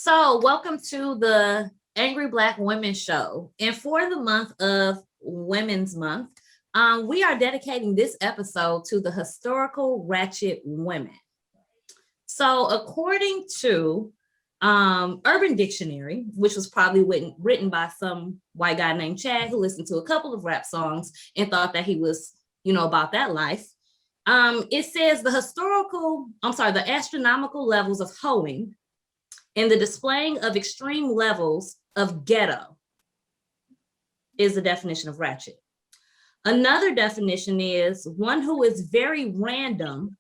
So, welcome to the Angry Black Women Show. And for the month of Women's Month, we are dedicating this episode to the historical Ratchet women. So, according to Urban Dictionary, which was probably written by some white guy named Chad who listened to a couple of rap songs and thought that he was, about that life. It says the astronomical levels of hoeing and the displaying of extreme levels of ghetto is the definition of ratchet. Another definition is one who is very random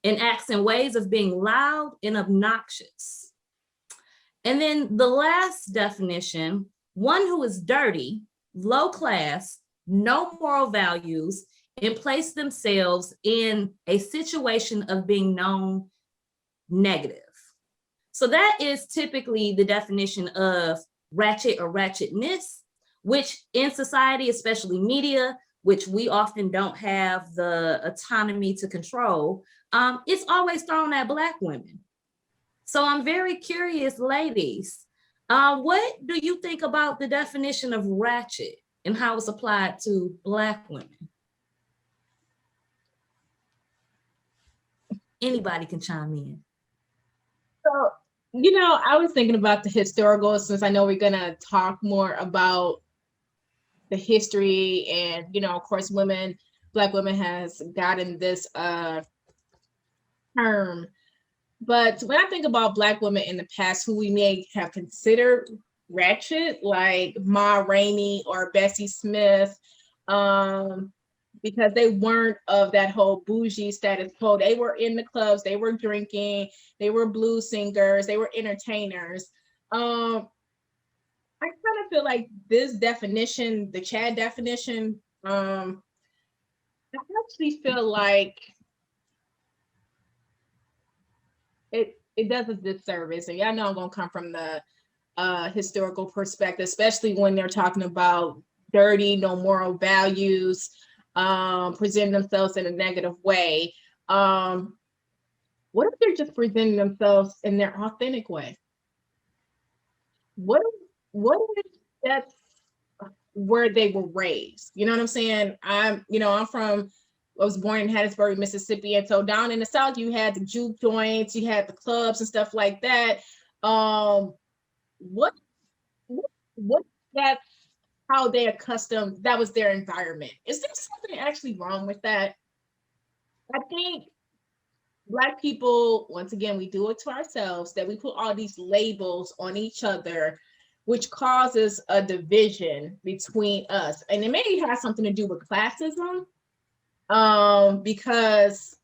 and acts in ways of being loud and obnoxious. And then the last definition, one who is dirty, low class, no moral values, and place themselves in a situation of being known negative. So that is typically the definition of ratchet or ratchetness, which in society, especially media, which we often don't have the autonomy to control, it's always thrown at Black women. So I'm very curious, ladies, what do you think about the definition of ratchet and how it's applied to Black women? Anybody can chime in. So, I was thinking about the historical, since I know we're going to talk more about the history and, of course, Black women has gotten this term. But when I think about Black women in the past who we may have considered ratchet, like Ma Rainey or Bessie Smith, because they weren't of that whole bougie status quo. They were in the clubs, they were drinking, they were blues singers, they were entertainers. I kind of feel like this definition, the Chad definition, I actually feel like it does a disservice. And y'all know I'm gonna come from the historical perspective, especially when they're talking about dirty, no moral values, presenting themselves in a negative way. What if they're just presenting themselves in their authentic way? What if that's where they were raised? You know what I'm saying? I was born in Hattiesburg, Mississippi, and so down in the South, you had the juke joints, you had the clubs and stuff like that. What that's how they accustomed, that was their environment. Is there something actually wrong with that? I think Black people, once again, we do it to ourselves, that we put all these labels on each other, which causes a division between us. And it may have something to do with classism, because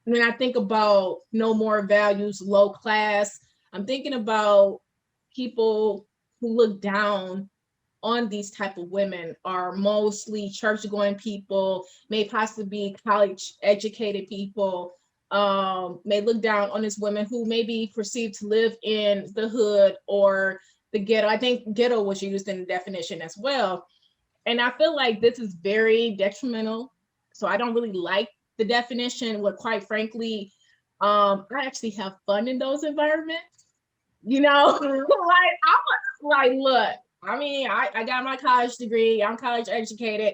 when I think about no more values, low class, I'm thinking about people who look down on these type of women are mostly church-going people, may possibly be college-educated people, may look down on these women who may be perceived to live in the hood or the ghetto. I think ghetto was used in the definition as well. And I feel like this is very detrimental. So I don't really like the definition, where quite frankly, I actually have fun in those environments. Like look, I mean, I got my college degree, I'm college educated,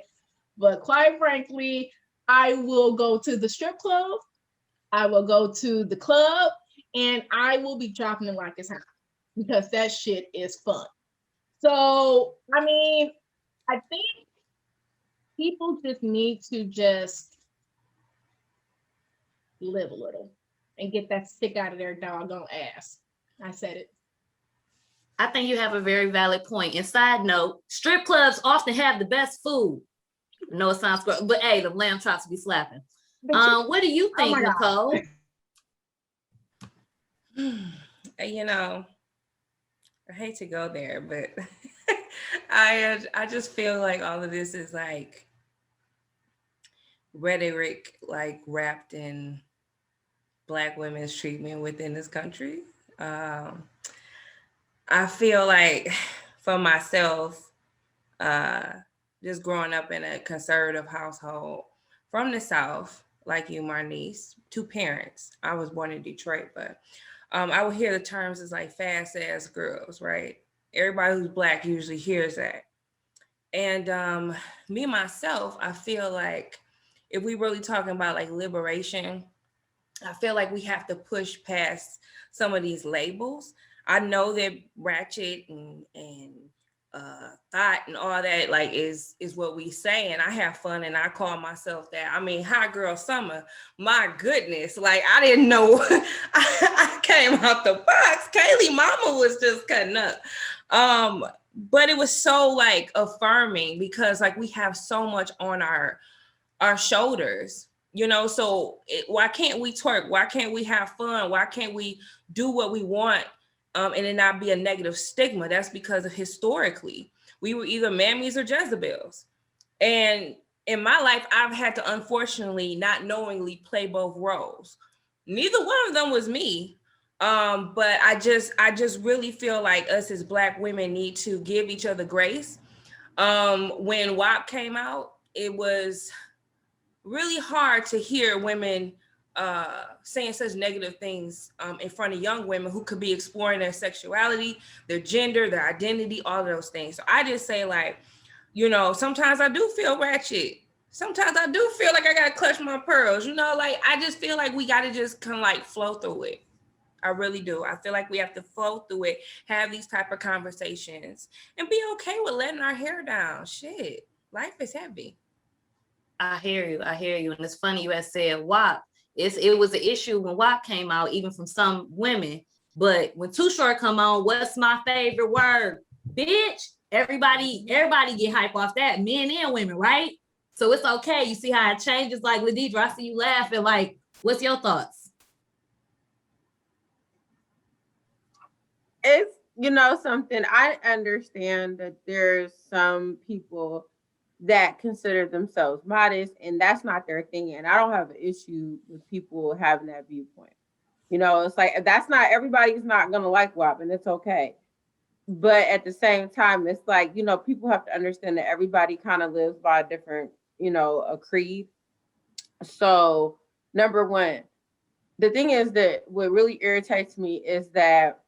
but quite frankly, I will go to the strip club, I will go to the club, and I will be dropping it like it's hot, because that shit is fun. So, I mean, I think people just need to just live a little and get that stick out of their doggone ass. I said it. I think you have a very valid point. And side note, strip clubs often have the best food. I know it sounds gross, but hey, the lamb chops be slapping. What do you think, Nicole? I hate to go there, but I just feel like all of this is like rhetoric, like wrapped in Black women's treatment within this country. I feel like for myself, just growing up in a conservative household from the South, like you, Marnice, two parents. I was born in Detroit, but I would hear the terms as like fast ass girls, right? Everybody who's black usually hears that. And me myself, I feel like if we really talking about like liberation, I feel like we have to push past some of these labels. I know that ratchet and thought and all that like is what we say, and I have fun and I call myself that. I mean, hot girl summer, my goodness, like I didn't know. I came out the box. Kaylee mama was just cutting up. But it was so like affirming because like we have so much on our shoulders, you know. So why can't we twerk? Why can't we have fun? Why can't we do what we want, and it not be a negative stigma? That's because of historically we were either mammies or Jezebels. And in my life I've had to unfortunately not knowingly play both roles. Neither one of them was me. But I just really feel like us as black women need to give each other grace. When WAP came out, it was really hard to hear women saying such negative things in front of young women who could be exploring their sexuality, their gender, their identity, all of those things. So I just say, like, you know, sometimes I do feel ratchet. Sometimes I do feel like I gotta clutch my pearls. You know, like I just feel like we gotta just kind of like flow through it. I really do. I feel like we have to flow through it, have these type of conversations, and be okay with letting our hair down. Shit, life is heavy. I hear you. I hear you. And it's funny you had said WAP. It was an issue when WAP came out, even from some women. But when Too Short come on, what's my favorite word? Bitch. Everybody get hype off that, men and women, right? So it's okay. You see how it changes. Like Ladidra, I see you laughing. Like, what's your thoughts? It's, you know, something I understand that there's some people that consider themselves modest and that's not their thing. And I don't have an issue with people having that viewpoint. You know, it's like that's not everybody's not gonna like WAP and it's okay. But at the same time, it's like, you know, people have to understand that everybody kind of lives by a different, you know, a creed. So number one, the thing is that what really irritates me is that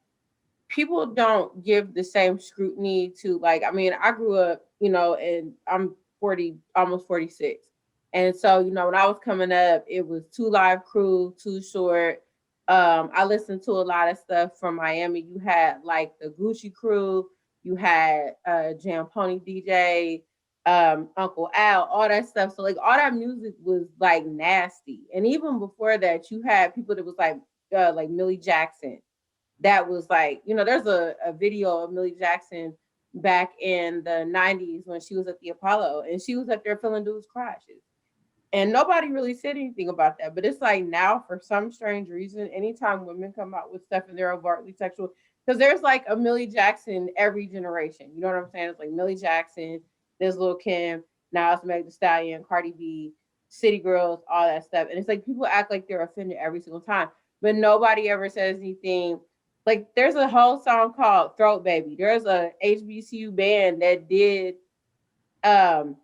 people don't give the same scrutiny to, like, I mean, I grew up, you know, and I'm 40, almost 46. And so, you know, when I was coming up, it was Two Live Crew, Too Short. I listened to a lot of stuff from Miami. You had like the Gucci Crew, you had Jam Pony DJ, Uncle Al, all that stuff. So like all that music was like nasty. And even before that, you had people that was like Millie Jackson, that was like, you know, there's a video of Millie Jackson back in the 90s when she was at the Apollo and she was up there filling dudes' crashes. And nobody really said anything about that. But it's like now, for some strange reason, anytime women come out with stuff and they're overtly sexual, because there's like a Millie Jackson every generation. You know what I'm saying? It's like Millie Jackson, there's Lil Kim, now it's Meg Thee Stallion, Cardi B, City Girls, all that stuff. And it's like people act like they're offended every single time, but nobody ever says anything. Like there's a whole song called Throat Baby. There's a HBCU band that did um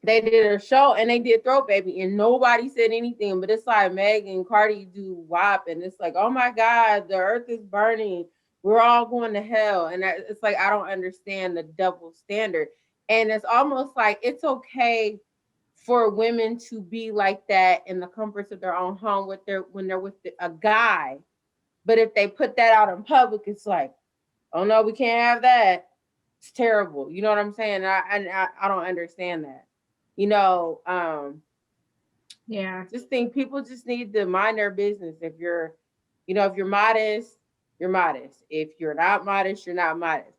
they did a show and they did Throat Baby and nobody said anything. But it's like Meg and Cardi do WAP and it's like, oh my God, the earth is burning. We're all going to hell. And it's like, I don't understand the double standard. And it's almost like it's okay for women to be like that in the comforts of their own home with their when they're with a guy. But if they put that out in public, it's like, oh no, we can't have that. It's terrible. You know what I'm saying? I don't understand that. You know, Yeah. just think people just need to mind their business. If you're, you know, if you're modest, you're modest. If you're not modest, you're not modest.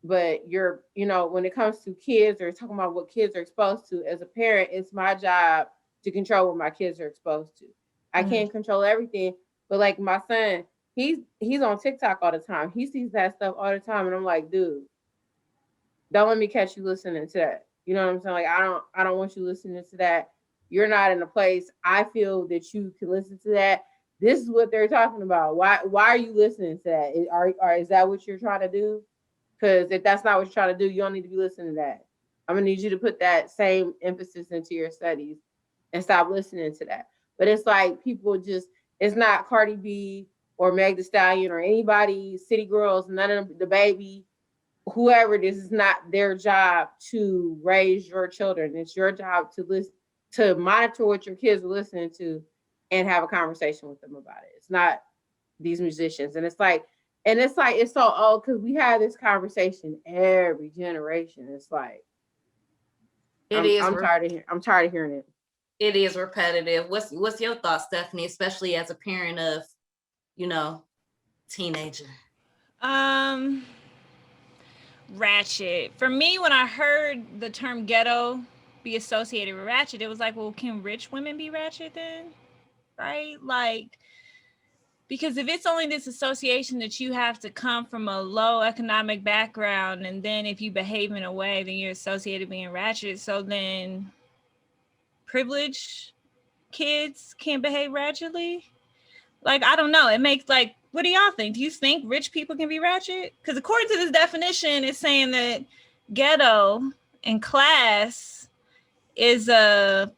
But you're, you know, when it comes to kids or talking about what kids are exposed to, as a parent, it's my job to control what my kids are exposed to. I can't control everything, but like my son, he's on TikTok all the time. He sees that stuff all the time, and I'm like, dude, don't let me catch you listening to that. You know what I'm saying? Like I don't want you listening to that. You're not in a place I feel that you can listen to that. This is what they're talking about. Why are you listening to that? Is that what you're trying to do? Because if that's not what you're trying to do, you don't need to be listening to that. I'm gonna need you to put that same emphasis into your studies and stop listening to that. But it's like people just, it's not Cardi B or Meg Thee Stallion or anybody, City Girls, none of the baby, whoever it is not their job to raise your children. It's your job to listen, to monitor what your kids are listening to and have a conversation with them about it. It's not these musicians. And it's like, it's so old because we have this conversation every generation. It's like, I'm tired of hearing it. It is repetitive. What's your thoughts, Stephanie, especially as a parent of, teenager? Ratchet. For me, when I heard the term ghetto be associated with ratchet, it was like, well, can rich women be ratchet then? Right? Like, because if it's only this association that you have to come from a low economic background, and then if you behave in a way, then you're associated being ratchet. So then privileged kids can't behave ratchetly? Like, I don't know. It makes like, what do y'all think? Do you think rich people can be ratchet? Because according to this definition, it's saying that ghetto and class is a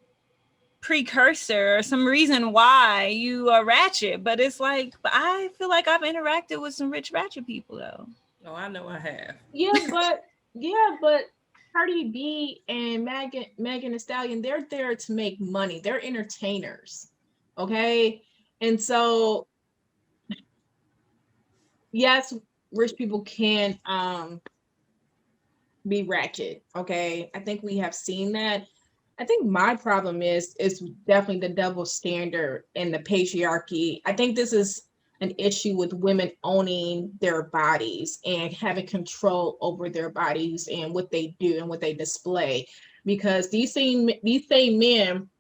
precursor or some reason why you are ratchet. But it's like, I feel like I've interacted with some rich ratchet people though. Oh, I know I have. Yeah, but Cardi B and Megan Thee Stallion, they're there to make money. They're entertainers. Okay. And so yes, rich people can be ratchet. Okay. I think we have seen that. I think my problem is definitely the double standard and the patriarchy. I think this is an issue with women owning their bodies and having control over their bodies and what they do and what they display. Because these same men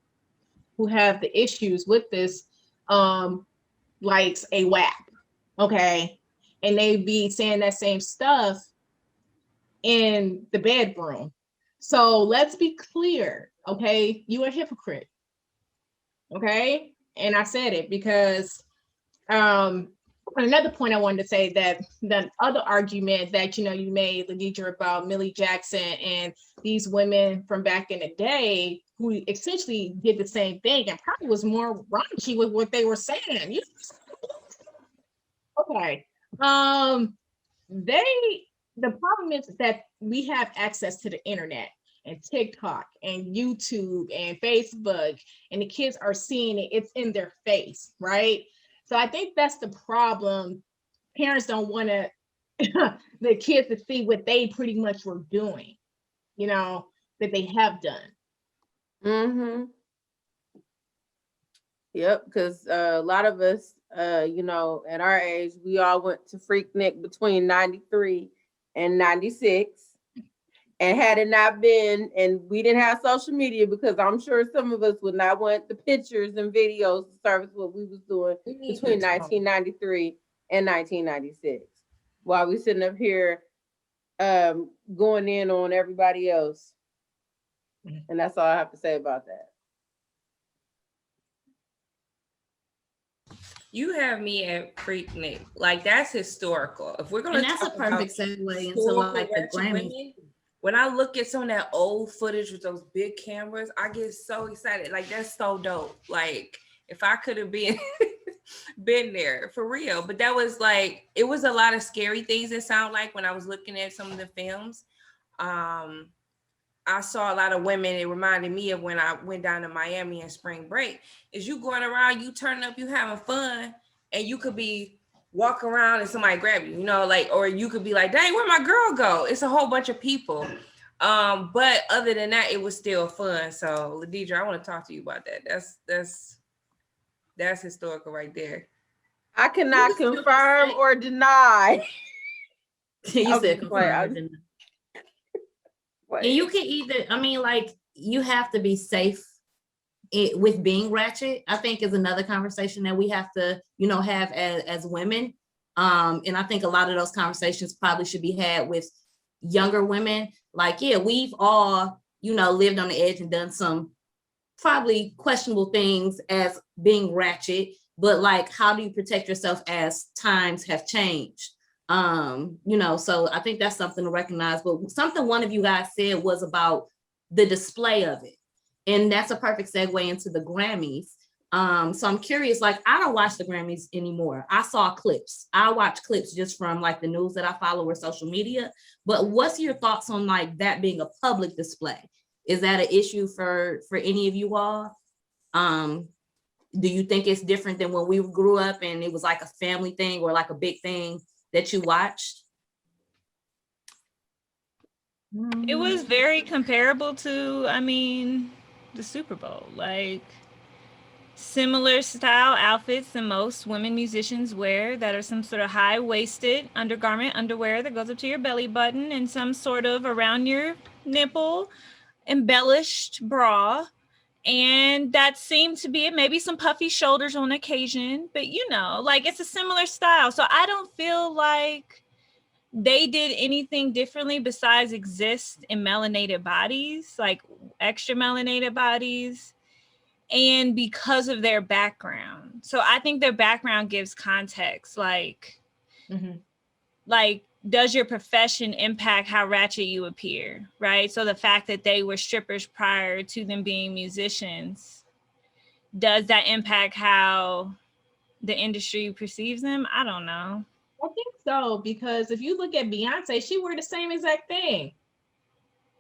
who have the issues with this likes a WAP, okay? And they be saying that same stuff in the bedroom. So let's be clear, okay? You are a hypocrite, okay? And I said it because another point I wanted to say, that the other argument that you made, Ladidra, about Millie Jackson and these women from back in the day who essentially did the same thing and probably was more raunchy with what they were saying. Okay. The problem is that we have access to the internet and TikTok and YouTube and Facebook, and the kids are seeing it. It's in their face, right? So I think that's the problem. Parents don't want to the kids to see what they pretty much were doing, that they have done. Mm-hmm. Yep, because a lot of us, at our age, we all went to Freaknik between 93 and 96. And had it not been, and we didn't have social media, because I'm sure some of us would not want the pictures and videos to service what we was doing between 1993 and 1996. While we sitting up here going in on everybody else. And that's all I have to say about that. You have me at Freaknik. Like, that's historical. If we're gonna, and that's a perfect segue into like the Grammys. When I look at some of that old footage with those big cameras, I get so excited. Like, that's so dope. Like, if I could have been there for real. But that was like, it was a lot of scary things it sounded like when I was looking at some of the films. I saw a lot of women. It reminded me of when I went down to Miami in spring break. Is you going around, you turning up, you having fun, and you could be walk around and somebody grab you, or you could be like, dang, where'd my girl go? It's a whole bunch of people. But other than that, it was still fun. So Ladidra, I want to talk to you about that. That's historical right there. I cannot confirm or deny. You said confirm or deny. And you can either, you have to be safe with being ratchet, I think, is another conversation that we have to, have as women. And I think a lot of those conversations probably should be had with younger women. Like, yeah, we've all, lived on the edge and done some probably questionable things as being ratchet, but like, how do you protect yourself as times have changed? So I think that's something to recognize. But something one of you guys said was about the display of it. And that's a perfect segue into the Grammys. So I'm curious, like, I don't watch the Grammys anymore. I saw clips. I watch clips just from like the news that I follow or social media. But what's your thoughts on like that being a public display? Is that an issue for any of you all? Do you think it's different than when we grew up and it was like a family thing or like a big thing that you watched? It was very comparable to, I mean, the Super Bowl. Like, similar style outfits than most women musicians wear that are some sort of high-waisted undergarment underwear that goes up to your belly button and some sort of around your nipple embellished bra. And that seemed to be it, maybe some puffy shoulders on occasion, but you know, like it's a similar style. So I don't feel like they did anything differently besides exist in melanated bodies, like extra melanated bodies, and because of their background. So I think their background gives context, like does your profession impact how ratchet you appear, right? So the fact that they were strippers prior to them being musicians, does that impact how the industry perceives them? I don't know. I think so, because if you look at Beyonce, she wore the same exact thing.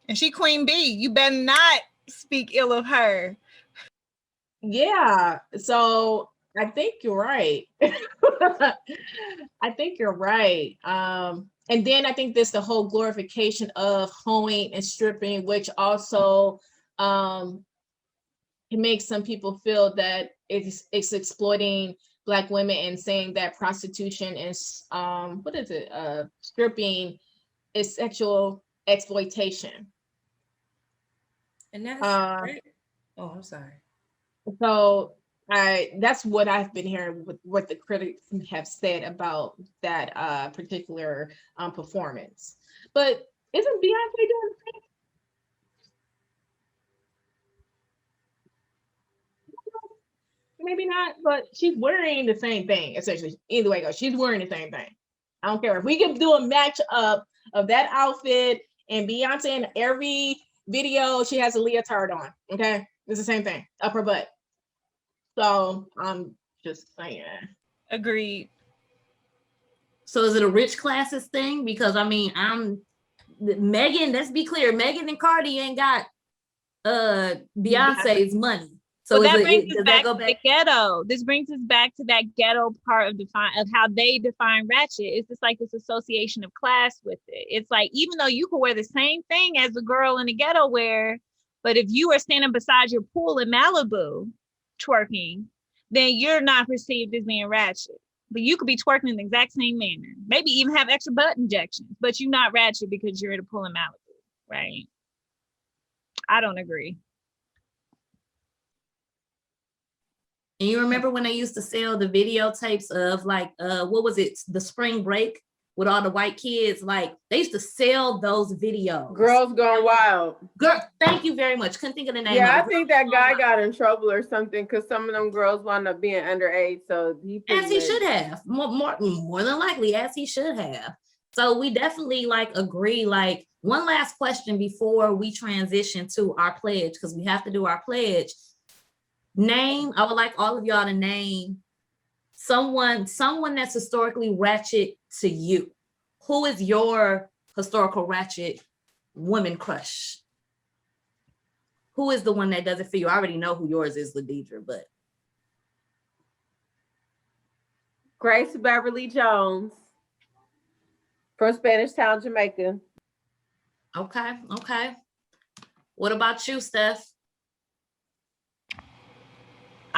And she Queen Bee. You better not speak ill of her. Yeah, so I think you're right. I think you're right. And then I think there's the whole glorification of hoeing and stripping, which also can make some people feel that it's exploiting Black women and saying that prostitution is stripping is sexual exploitation. And that's right. Oh, I'm sorry. So that's what I've been hearing with what the critics have said about that particular performance. But isn't Beyonce doing the same? Maybe not, but she's wearing the same thing, essentially. Either way it goes, she's wearing the same thing. I don't care. If we could do a match up of that outfit and Beyonce in every video, she has a leotard on. Okay. It's the same thing, up her butt. So I'm just saying. Agreed. So is it a rich classes thing? Because I mean, Megan, let's be clear, Megan and Cardi ain't got Beyonce's money. So that brings us back to the ghetto. This brings us back to that ghetto part of how they define ratchet. It's just like this association of class with it. It's like, even though you could wear the same thing as the girl in the ghetto wear, but if you are standing beside your pool in Malibu twerking, then you're not perceived as being ratchet. But you could be twerking in the exact same manner, maybe even have extra butt injections, but you're not ratchet because you're at a pool in Malibu, right? I don't agree. And you remember when they used to sell the videotapes of like, what was it? The spring break with all the white kids. Like they used to sell those videos. Girls Gone Wild. Girl, thank you very much. Couldn't think of the name. Yeah, I think that guy got in trouble or something because some of them girls wound up being underage. So as he should have, more than likely, as he should have. So we definitely like agree. Like one last question before we transition to our pledge, because we have to do our pledge. I would like all of y'all to name someone that's historically ratchet to you. Who is your historical ratchet woman crush? Who is the one that does it for you? I already know who yours is, Ladidra, but. Grace Beverly Jones from Spanish Town, Jamaica. Okay. What about you, Steph?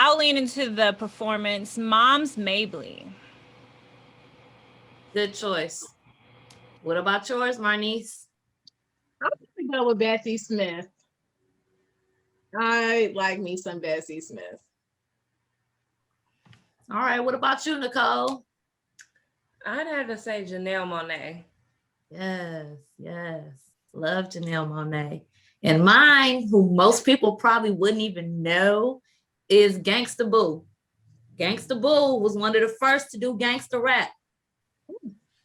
I'll lean into the performance. Mom's Mabley. Good choice. What about yours, Marnice? I'm gonna go with Bessie Smith. I like me some Bessie Smith. All right. What about you, Nicole? I'd have to say Janelle Monáe. Yes. Love Janelle Monáe. And mine, who most people probably wouldn't even know, is Gangsta Boo. Gangsta Boo was one of the first to do gangsta rap.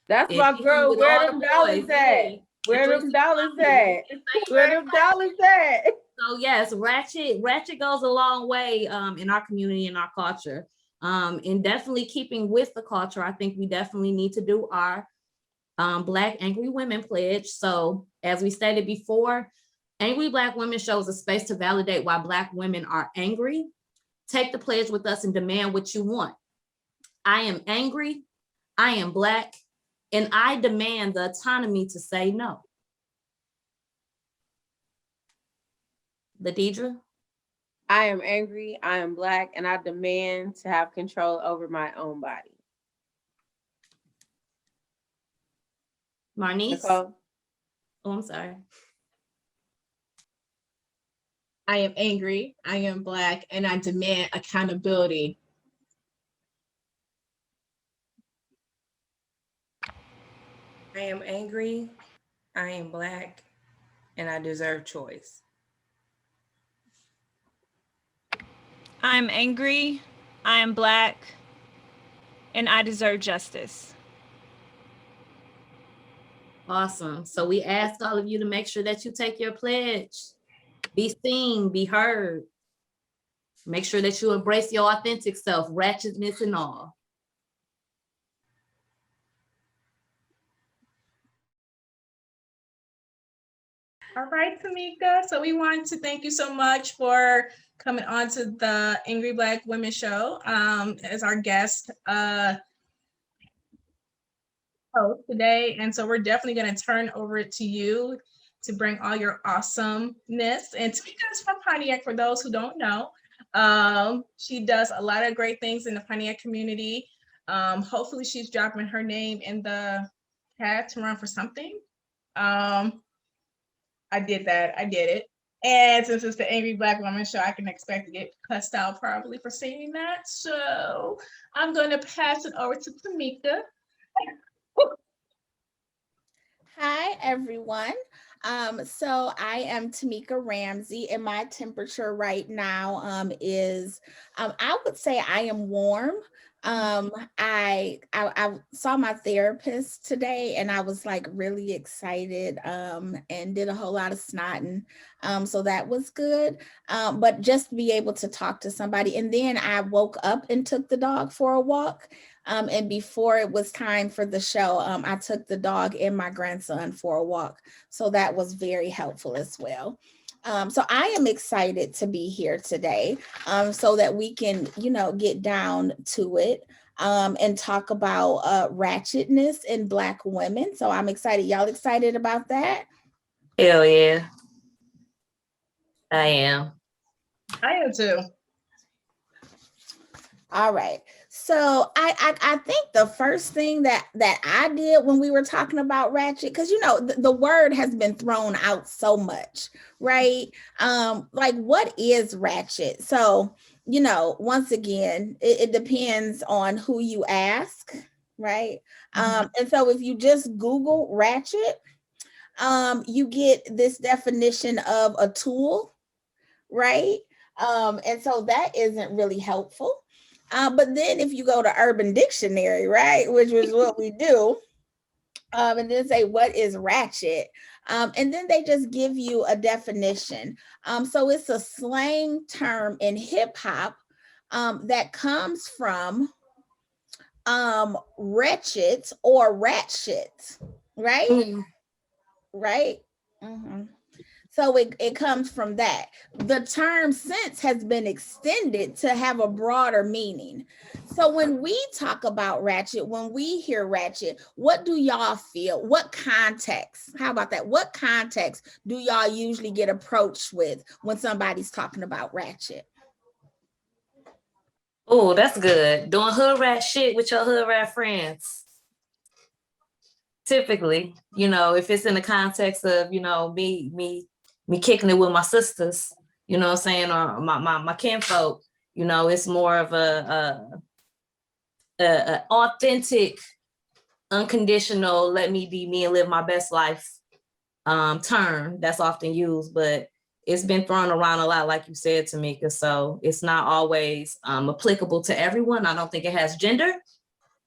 That's my girl. Where them dollars at? Where them dollars at? Where them dollars at? So yes, Ratchet goes a long way in our community and our culture. In definitely keeping with the culture, I think we definitely need to do our Black Angry Women Pledge. So as we stated before, Angry Black Women shows a space to validate why Black women are angry. Take the pledge with us and demand what you want. I am angry, I am Black, and I demand the autonomy to say no. Ladidra? I am angry, I am Black, and I demand to have control over my own body. Marnice? Nicole? Oh, I'm sorry. I am angry, I am Black, and I demand accountability. I am angry, I am Black, and I deserve choice. I'm angry, I am Black, and I deserve justice. Awesome. So we ask all of you to make sure that you take your pledge. Be seen, be heard. Make sure that you embrace your authentic self, ratchetness and all. All right, Tamika. So we want to thank you so much for coming on to the Angry Black Women Show as our guest host today. And so we're definitely going to turn over to you to bring all your awesomeness. And Tamika is from Pontiac, for those who don't know. She does a lot of great things in the Pontiac community. Hopefully she's dropping her name in the chat to run for something. I did that. I did it. And since it's the Angry Black Woman Show, I can expect to get cussed out probably for saying that. So I'm going to pass it over to Tamika. Hi, everyone. So I am Tamika Ramsey, and my temperature right now is, I would say I am warm. I saw my therapist today, and I was like really excited and did a whole lot of snotting. So that was good. But just to be able to talk to somebody, and then I woke up and took the dog for a walk. And before it was time for the show, I took the dog and my grandson for a walk. So that was very helpful as well. So I am excited to be here today so that we can, get down to it and talk about ratchetness in Black women. So I'm excited. Y'all excited about that? Hell yeah. I am. I am too. All right. So I think the first thing that I did when we were talking about ratchet, because the word has been thrown out so much, right? Like what is ratchet? So once again, it depends on who you ask, right? Mm-hmm. And so if you just Google ratchet, you get this definition of a tool, right? And so that isn't really helpful. But then if you go to Urban Dictionary, right, which is what we do, and then say, what is ratchet? And then they just give you a definition. So it's a slang term in hip hop that comes from wretched or rat shit, right? Mm-hmm. Right? Mm-hmm. So it comes from that. The term since has been extended to have a broader meaning. So when we talk about ratchet, when we hear ratchet, what do y'all feel? What context? How about that? What context do y'all usually get approached with when somebody's talking about ratchet? Oh, that's good. Doing hood rat shit with your hood rat friends. Typically, if it's in the context of, me kicking it with my sisters, what I'm saying, or my kinfolk, it's more of a authentic, unconditional, let me be me and live my best life term that's often used, but it's been thrown around a lot, like you said, Tamika. So it's not always applicable to everyone. I don't think it has gender,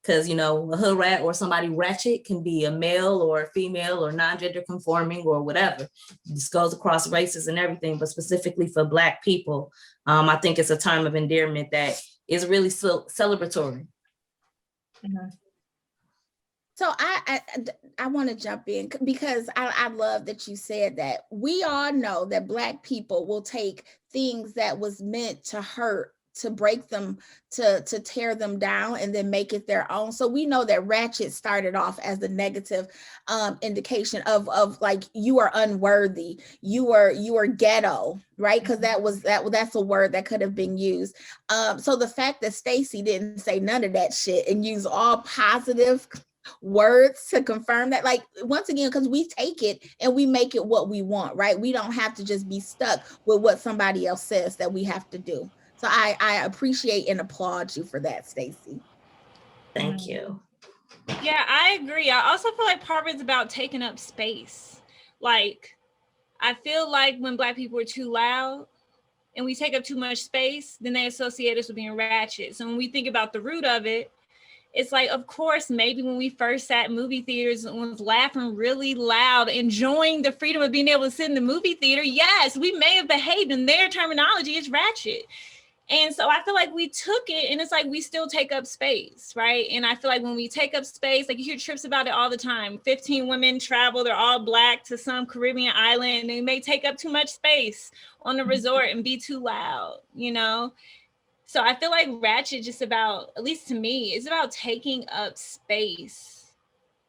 because, you know, a hood rat or somebody ratchet can be a male or a female or non-gender conforming or whatever. This goes across races and everything, but specifically for Black people, I think it's a term of endearment that is really celebratory. Mhm. So I want to jump in because I love that you said that. We all know that Black people will take things that was meant to hurt, to break them, to tear them down, and then make it their own. So we know that Ratchet started off as a negative indication of like, you are unworthy, you are ghetto, right? Because that's a word that could have been used. So the fact that Stacey didn't say none of that shit and use all positive words to confirm that, like, once again, because we take it and we make it what we want, right? We don't have to just be stuck with what somebody else says that we have to do. So I appreciate and applaud you for that, Stacey. Thank you. Yeah, I agree. I also feel like part of it's about taking up space. Like, I feel like when Black people are too loud and we take up too much space, then they associate us with being ratchet. So when we think about the root of it, it's like, of course, maybe when we first sat in movie theaters and was laughing really loud, enjoying the freedom of being able to sit in the movie theater, yes, we may have behaved in their terminology as ratchet. And so I feel like we took it, and it's like we still take up space, right? And I feel like when we take up space, like you hear trips about it all the time. 15 women travel, they're all Black, to some Caribbean island, and they may take up too much space on the resort and be too loud, you know? So I feel like Ratchet just about, at least to me, it's about taking up space.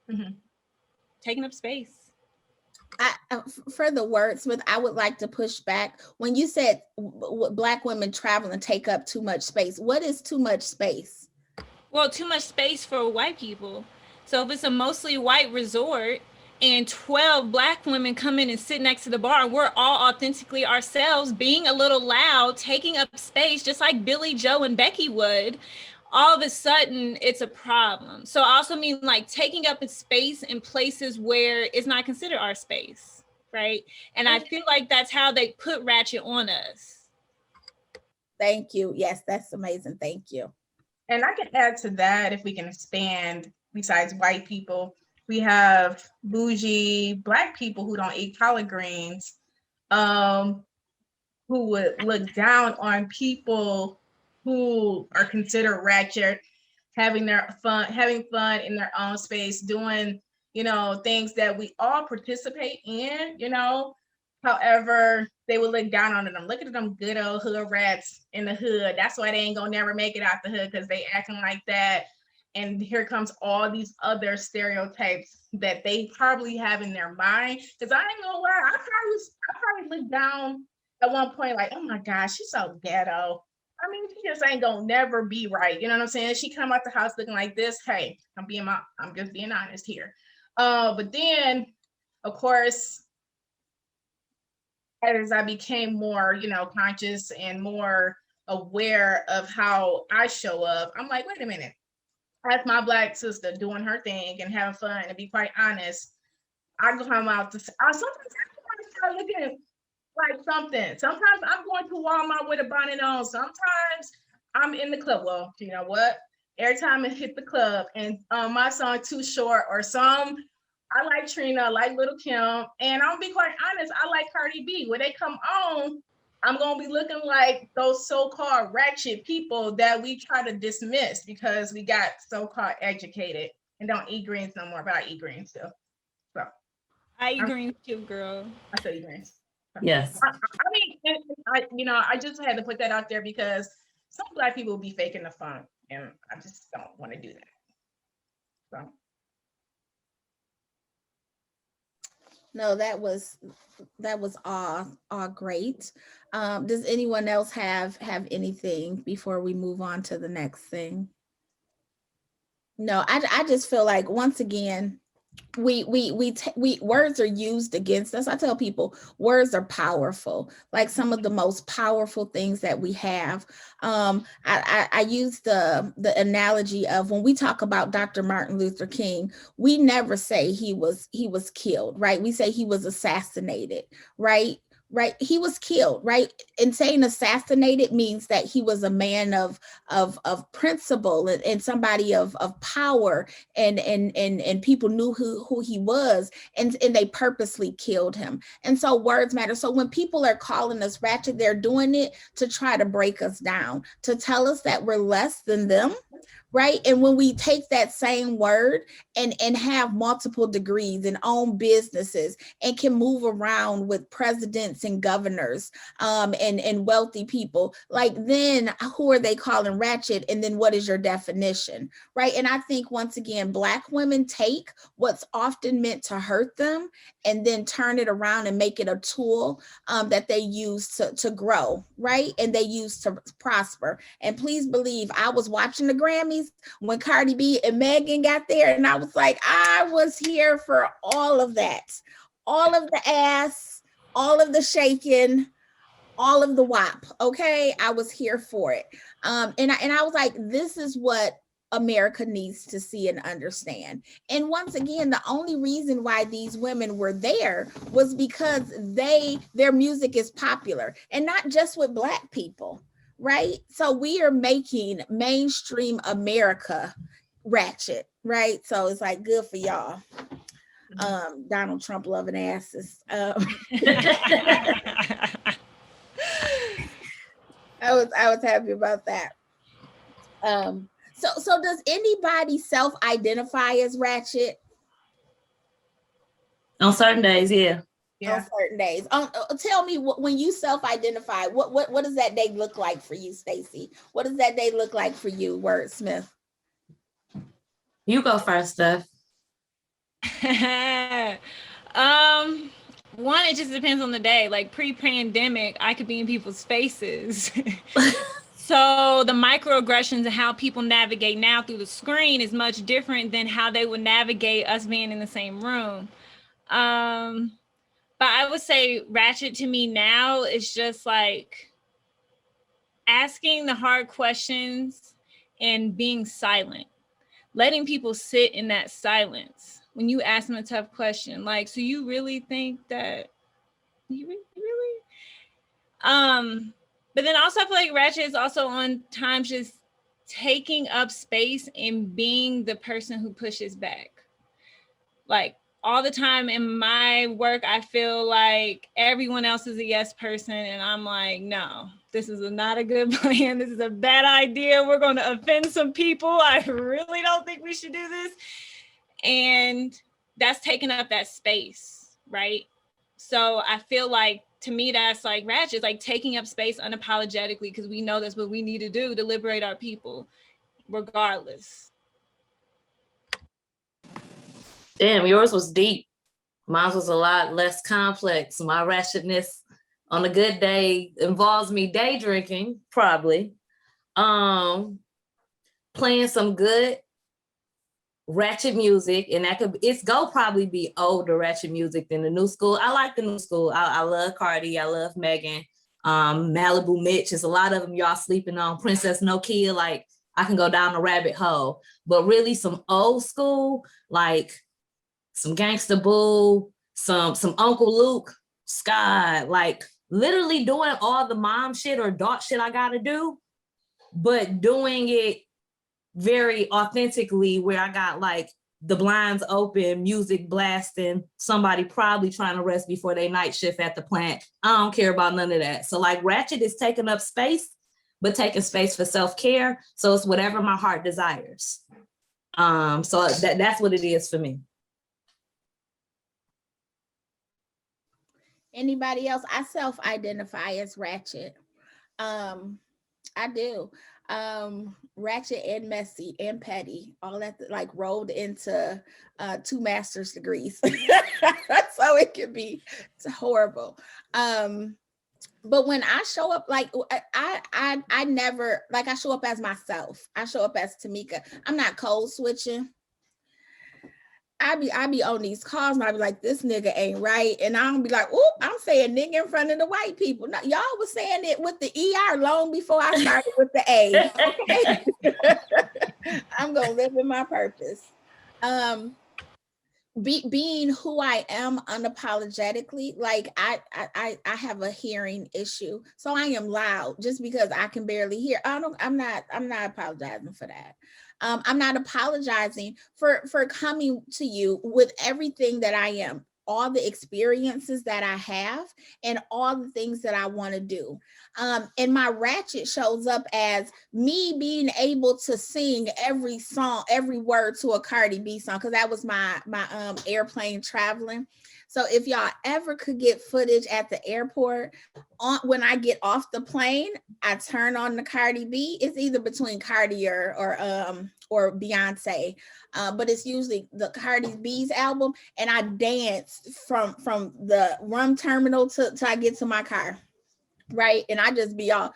Mhm. Taking up space. For the wordsmith, I would like to push back. When you said Black women travel and take up too much space, what is too much space? Well, too much space for white people. So if it's a mostly white resort and 12 Black women come in and sit next to the bar, we're all authentically ourselves, being a little loud, taking up space, just like Billy, Joe, and Becky would, all of a sudden it's a problem. So I also mean like taking up a space in places where it's not considered our space, right? And I feel like that's how they put Ratchet on us. Thank you. Yes, that's amazing. Thank you. And I can add to that, if we can expand, besides white people, we have bougie Black people who don't eat collard greens, who would look down on people who are considered ratchet, having fun in their own space, doing, you know, things that we all participate in, you know. However, they would look down on them. Look at them good old hood rats in the hood. That's why they ain't gonna never make it out the hood, because they acting like that. And here comes all these other stereotypes that they probably have in their mind. Because I ain't gonna lie, I probably looked down at one point like, oh my gosh, she's so ghetto. I mean, she just ain't gonna never be right. You know what I'm saying? She come out the house looking like this. Hey, I'm just being honest here. But then, of course, as I became more, you know, conscious and more aware of how I show up, I'm like, wait a minute. That's my Black sister doing her thing and having fun. And be quite honest, I come out to sometimes I start looking like something. Sometimes I'm going to Walmart with a bonnet on. Sometimes I'm in the club. Well, you know what? Every time I hit the club and my song Too Short or I like Trina, I like Little Kim, and I'll be quite honest, I like Cardi B. When they come on, I'm gonna be looking like those so-called ratchet people that we try to dismiss because we got so-called educated and don't eat greens no more, but I eat greens still. So I eat greens too, girl. I still eat greens. Yes. I mean, I just had to put that out there because some Black people will be faking the fun, and I just don't want to do that. So. No, that was all great. Does anyone else have anything before we move on to the next thing? No, I just feel like, once again, we words are used against us. I tell people words are powerful, like some of the most powerful things that we have. I use the analogy of, when we talk about Dr. Martin Luther King, we never say he was killed, right? We say he was assassinated, right? right? He was killed, right? And saying assassinated means that he was a man of principle, and somebody of power, and people knew who he was, and they purposely killed him. And so words matter. So when people are calling us ratchet, they're doing it to try to break us down, to tell us that we're less than them, right? And when we take that same word and have multiple degrees and own businesses and can move around with presidents and governors, and wealthy people, like, then who are they calling ratchet? And then what is your definition, right? And I think, once again, Black women take what's often meant to hurt them and then turn it around and make it a tool, that they use to grow, right? And they use to prosper. And please believe, I was watching the Grammys when Cardi B and Megan got there, and I was like, I was here for all of that, all of the ass, all of the shaking, all of the WAP. Okay, I was here for it. And I was like, this is what America needs to see and understand. And once again, the only reason why these women were there was because their music is popular, and not just with Black people, right? So we are making mainstream America ratchet, right? So it's like, good for y'all. Donald Trump loving asses. I was happy about that. So does anybody self-identify as ratchet? On certain days, yeah. On certain days. Tell me, when you self-identify, what does that day look like for you, Stacey? What does that day look like for you, Wordsmith? You go first, Steph. One, it just depends on the day. Like pre-pandemic, I could be in people's faces. So the microaggressions and how people navigate now through the screen is much different than how they would navigate us being in the same room. But I would say ratchet to me now is just like asking the hard questions and being silent, letting people sit in that silence when you ask them a tough question. Like, so you really think that, you really? But then also I feel like ratchet is also on times just taking up space and being the person who pushes back. Like, all the time in my work, I feel like everyone else is a yes person. And I'm like, no, this is not a good plan. This is a bad idea. We're going to offend some people. I really don't think we should do this. And that's taking up that space, right? So I feel like, to me, that's like ratchet, like taking up space unapologetically, because we know that's what we need to do to liberate our people, regardless. Damn, yours was deep. Mine was a lot less complex. My ratchetness on a good day involves me day drinking, probably. Playing some good ratchet music, and it's go probably be older ratchet music than the new school. I like the new school. I love Cardi. I love Megan. Malibu Mitch. There's a lot of them y'all sleeping on. Princess Nokia. Like, I can go down a rabbit hole. But really, some old school, like some Gangsta Boo, some Uncle Luke, Sky, like literally doing all the mom shit or dog shit I gotta do, but doing it very authentically, where I got like the blinds open, music blasting, somebody probably trying to rest before they night shift at the plant. I don't care about none of that. So like ratchet is taking up space, but taking space for self-care. So it's whatever my heart desires. So that's what it is for me. Anybody else? I self-identify as ratchet. I do. Ratchet and messy and petty, all that, like rolled into 2 master's degrees. So it can be, it's horrible. But when I show up, like I never, like, I show up as myself. I show up as Tamika. I'm not code switching. I be on these calls and I be like, this nigga ain't right. And I don't be like, oh, I'm saying nigga in front of the white people. No, y'all was saying it with the ER long before I started with the A. Okay. I'm gonna live in my purpose. being who I am unapologetically, like I have a hearing issue, so I am loud just because I can barely hear. I'm not apologizing for that. I'm not apologizing for coming to you with everything that I am, all the experiences that I have, and all the things that I want to do. And my ratchet shows up as me being able to sing every song, every word to a Cardi B song, because that was my airplane traveling. So if y'all ever could get footage at the airport, when I get off the plane, I turn on the Cardi B. It's either between Cardi or Beyonce, but it's usually the Cardi B's album, and I dance from the rum terminal to I get to my car, right? And I just be all,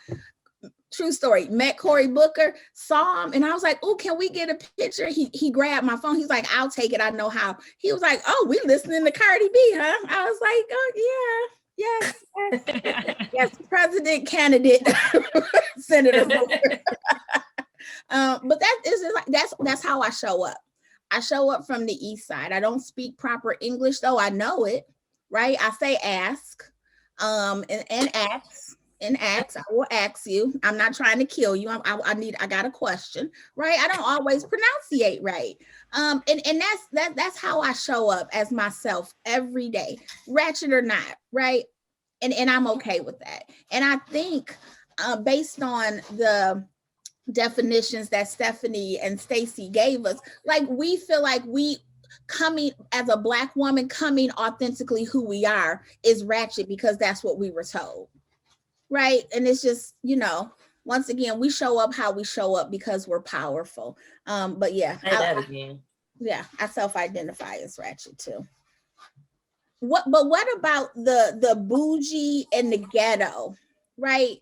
true story, met Cory Booker, saw him, and I was like, oh, can we get a picture? He grabbed my phone. He's like, I'll take it. I know how. He was like, oh, we listening to Cardi B, huh? I was like, oh, yeah. Yes, yes, president candidate, Senator Booker. But that is like that's how I show up. I show up from the East Side. I don't speak proper English, though I know it, right? I say ask, and ask. And ask, I will ask you. I'm not trying to kill you. I got a question, right? I don't always pronunciate right. And that's how I show up as myself every day, ratchet or not, right? And I'm okay with that. And I think based on the definitions that Stephanie and Stacy gave us, like we feel like we coming as a Black woman, coming authentically who we are is ratchet because that's what we were told. Right. And it's just, once again, we show up how we show up because we're powerful. But yeah, Say that again. Yeah, I self-identify as ratchet too. What about the bougie and the ghetto, right?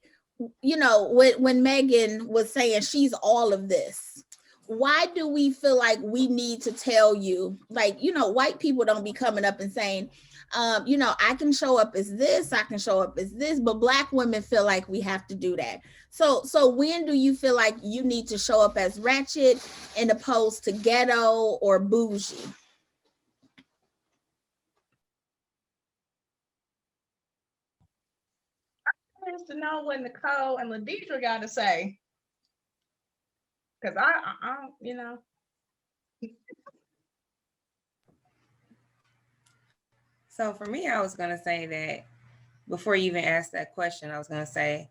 When Megan was saying she's all of this, why do we feel like we need to tell you, like, white people don't be coming up and saying, I can show up as this, I can show up as this, but Black women feel like we have to do that. So when do you feel like you need to show up as ratchet and opposed to ghetto or bougie? To know what Nicole and Ladidra got to say, because I. So for me, I was going to say that before you even asked that question, I was going to say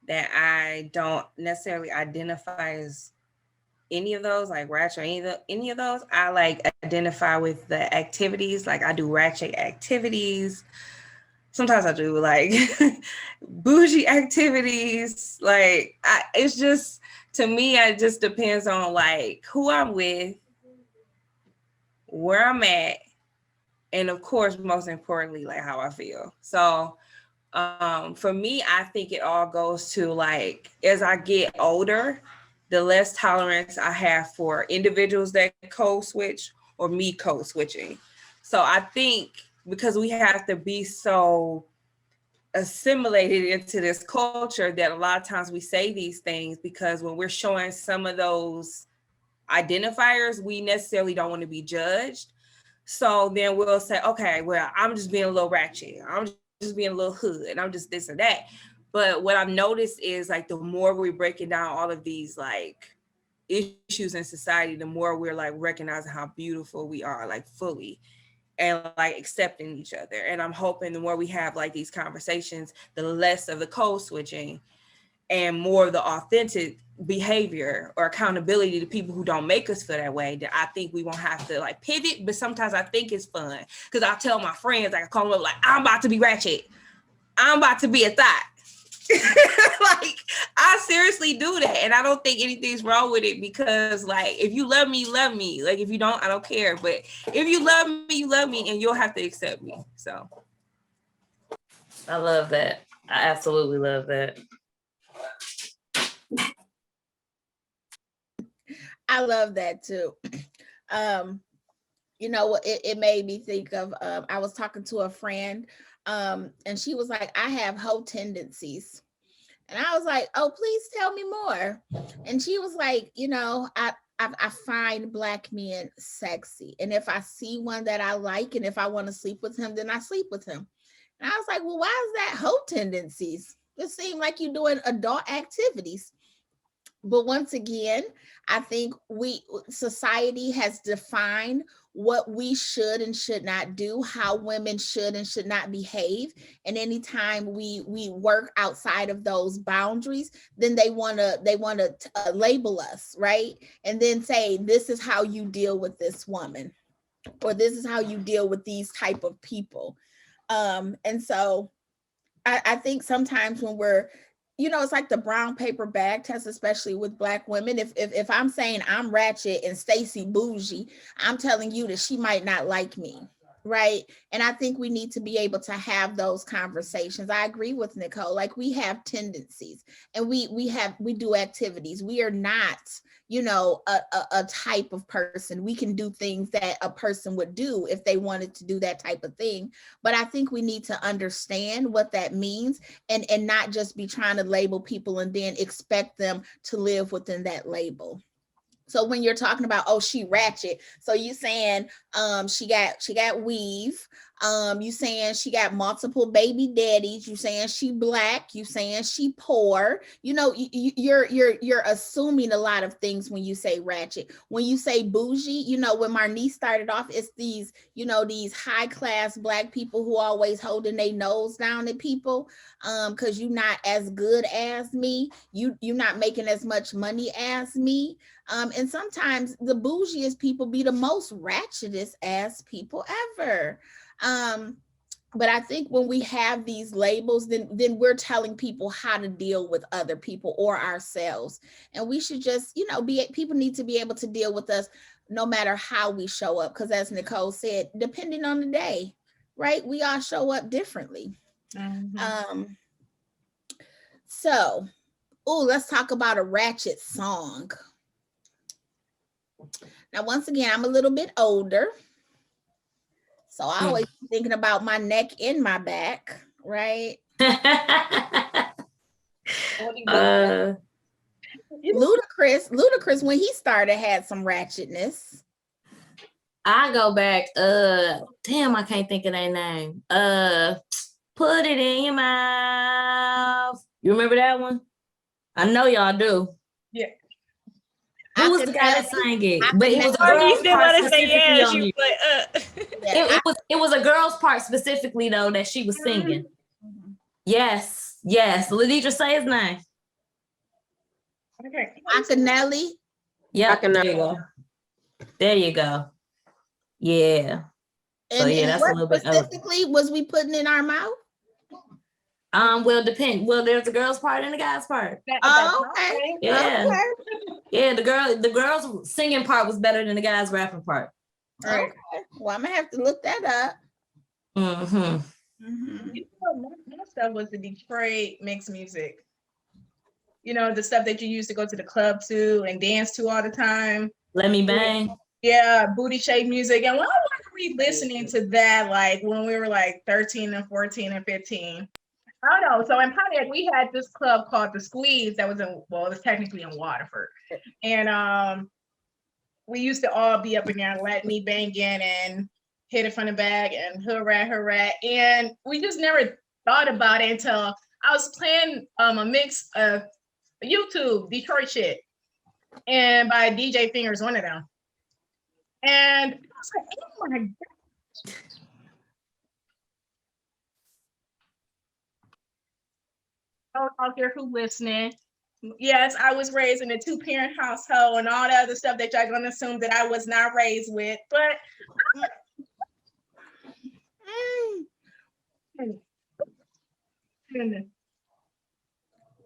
that I don't necessarily identify as any of those, like ratchet or any of those. I like identify with the activities. Like I do ratchet activities. Sometimes I do like bougie activities. Like it's just, to me, it just depends on like who I'm with, where I'm at, and of course, most importantly, like how I feel. So for me, I think it all goes to like, as I get older, the less tolerance I have for individuals that code switch or me code switching. So I think because we have to be so assimilated into this culture that a lot of times we say these things because when we're showing some of those identifiers, we necessarily don't want to be judged. So then we'll say, okay, well, I'm just being a little ratchet. I'm just being a little hood. I'm just this or that. But what I've noticed is like the more we're breaking down all of these like issues in society, the more we're like recognizing how beautiful we are, like fully, and like accepting each other. And I'm hoping the more we have like these conversations, the less of the code switching and more of the authentic behavior or accountability to people who don't make us feel that way, that I think we won't have to like pivot. But sometimes I think it's fun because I tell my friends, like I call them up, like, I'm about to be ratchet. I'm about to be a thought. Like I seriously do that. And I don't think anything's wrong with it because like, if you love me, you love me. Like if you don't, I don't care. But if you love me, you love me and you'll have to accept me. So. I love that. I absolutely love that. I love that too. It made me think of, I was talking to a friend, and she was like, I have hoe tendencies. And I was like, oh, please tell me more. And she was like, I find Black men sexy. And if I see one that I like, and if I want to sleep with him, then I sleep with him. And I was like, well, why is that hoe tendencies? It seems like you're doing adult activities. But once again, I think society has defined what we should and should not do, how women should and should not behave. And anytime we work outside of those boundaries, then they want to label us, right? And then say, this is how you deal with this woman, or this is how you deal with these type of people. And so I think sometimes when we're, it's like the brown paper bag test, especially with Black women. If I'm saying I'm ratchet and Stacy bougie, I'm telling you that she might not like me, right? And I think we need to be able to have those conversations. I agree with Nicole. Like, we have tendencies, and we do activities. We are not, a type of person. We can do things that a person would do if they wanted to do that type of thing. But I think we need to understand what that means, and not just be trying to label people and then expect them to live within that label. So when you're talking about, oh, she ratchet, so you saying she got weave, you saying she got multiple baby daddies, you saying she Black, you saying she poor, you're assuming a lot of things when you say ratchet. When you say bougie, when Marnice started off, it's these high class Black people who always holding their nose down at people, because you're not as good as me, you're not making as much money as me. And sometimes the bougiest people be the most ratchetest ass people ever. But I think when we have these labels, then we're telling people how to deal with other people or ourselves. And we should just, people need to be able to deal with us no matter how we show up. Because as Nicole said, depending on the day, right? We all show up differently. Mm-hmm. So, let's talk about a ratchet song. Now, once again, I'm a little bit older, so I always thinking about my neck and my back, right? Ludacris, when he started, had some ratchetness. I go back, damn, I can't think of their name. Put it in your mouth. You remember that one? I know y'all do. Yeah. Who was the guy that sang it? But it was a girl's part specifically on you. It was a girl's part specifically though that she was singing. Mm-hmm. Yes. Ladidra, say his name. Okay. Akinelli. Yeah. There you go. Yeah. And, that's a little bit specifically was we putting in our mouth? Well, depend. Well, there's a girl's part and a guy's part. Okay. Yeah. Okay. Yeah, the girl's singing part was better than the guy's rapping part. Right. Okay. Well, I'm gonna have to look that up. My stuff was the Detroit mixed music. The stuff that you used to go to the club to and dance to all the time. Let Me Bang. Yeah, booty shake music. And when I was re-listening to that, like when we were like 13 and 14 and 15. I don't know. So in Pontiac, we had this club called The Squeeze that was it was technically in Waterford. And we used to all be up in there, Let Me Bang In and Hit It From the Back and Hurrah. And we just never thought about it until I was playing a mix of YouTube, Detroit shit, and by DJ Fingers, one of them. And I was like, oh my God. Out there who listening. Yes, I was raised in a 2-parent household and all the other stuff that y'all gonna assume that I was not raised with, but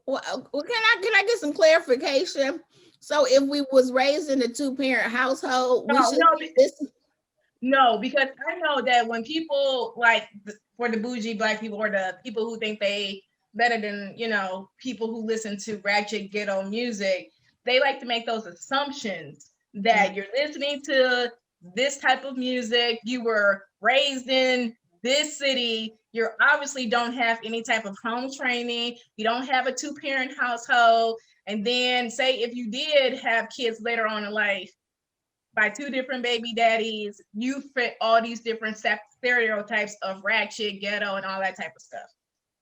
well, can I get some clarification? So if we was raised in a 2-parent household, no, because I know that when people like for the bougie Black people or the people who think they better than people who listen to ratchet ghetto music, they like to make those assumptions that you're listening to this type of music, you were raised in this city, you obviously don't have any type of home training, you don't have a 2-parent household, And then say if you did have kids later on in life by two different baby daddies, you fit all these different stereotypes of ratchet, ghetto, and all that type of stuff.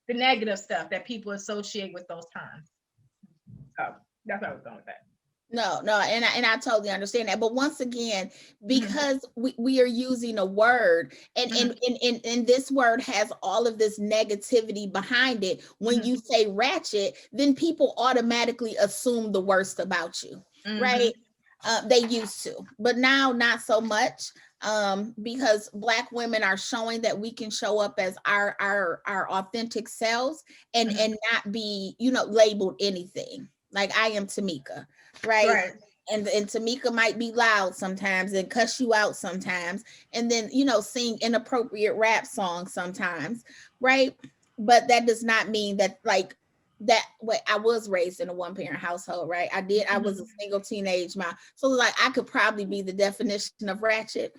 The negative stuff that people associate with those terms. So that's what I was going with that. No, and I totally understand that. But once again, because we are using a word, and this word has all of this negativity behind it. When you say ratchet, then people automatically assume the worst about you, right? They used to, but now not so much. Because Black women are showing that we can show up as our authentic selves and not be, labeled anything. Like I am Tamika, right? And Tamika might be loud sometimes and cuss you out sometimes, and then sing inappropriate rap songs sometimes, right? But that does not mean that that way. I was raised in a one-parent household, right? I was a single teenage mom, so like I could probably be the definition of ratchet.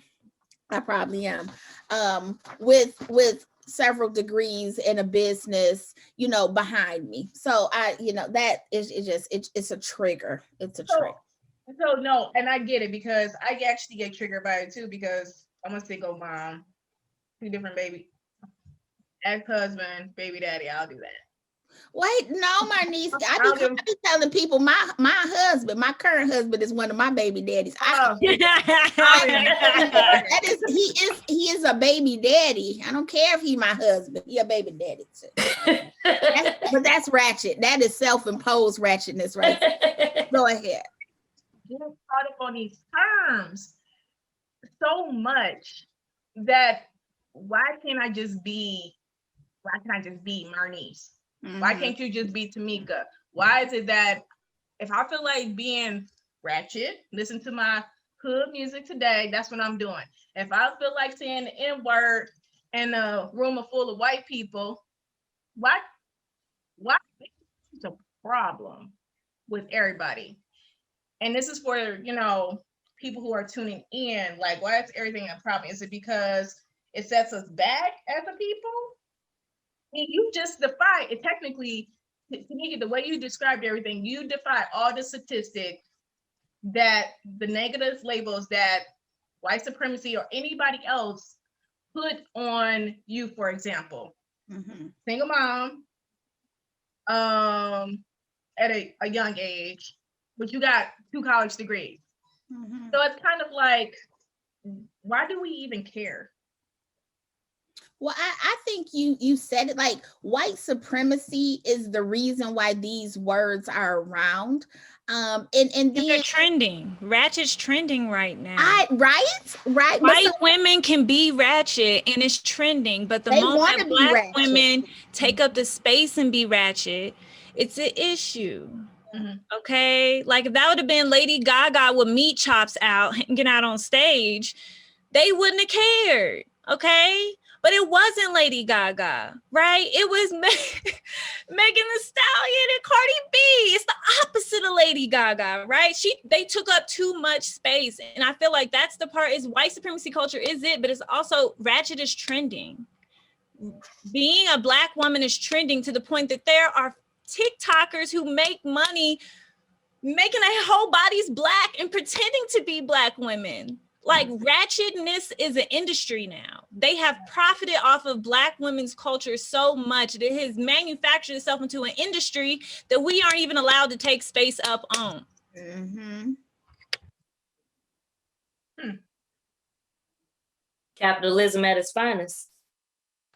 I probably am. With several degrees in a business, behind me. So that is it's a trigger. It's a trigger. So no, and I get it because I actually get triggered by it too because I'm a single mom, two different baby, ex-husband, baby daddy. I'll do that. Wait, no, my niece. I be telling people my husband, my current husband, is one of my baby daddies. He is a baby daddy. I don't care if he my husband. He a baby daddy too. But that's ratchet. That is self-imposed ratchetness, right? Go ahead. Get caught up on these terms so much that why can't I just be Marnice? Why can't you just be Tamika? Why is it that if I feel like being ratchet, listen to my hood music today, that's what I'm doing. If I feel like saying the N-word in a room full of white people, why it's a problem with everybody? And this is for, people who are tuning in, like, why is everything a problem? Is it because it sets us back as a people? I mean, you just defy it. Technically, Tamika, the way you described everything, you defy all the statistics that the negative labels that white supremacy or anybody else put on you, for example. Single mom, at a young age, but you got 2 college degrees. So it's kind of like, why do we even care? Well, I think you said it. Like, white supremacy is the reason why these words are around. And then they're trending. Ratchet's trending right now. Right. White women can be ratchet and it's trending, but the moment Black women take up the space and be ratchet, it's an issue. Okay, like if that would have been Lady Gaga with meat chops out, hanging out on stage, they wouldn't have cared. Okay, but it wasn't Lady Gaga, right? It was Megan Thee Stallion and Cardi B. It's the opposite of Lady Gaga, right? They took up too much space, and I feel like that's the part. Is white supremacy culture is it, but it's also ratchet is trending. Being a Black woman is trending to the point that there are TikTokers who make money making their whole bodies Black and pretending to be Black women. Like, ratchetness is an industry now. They have profited off of Black women's culture so much that it has manufactured itself into an industry that we aren't even allowed to take space up on. Capitalism at its finest.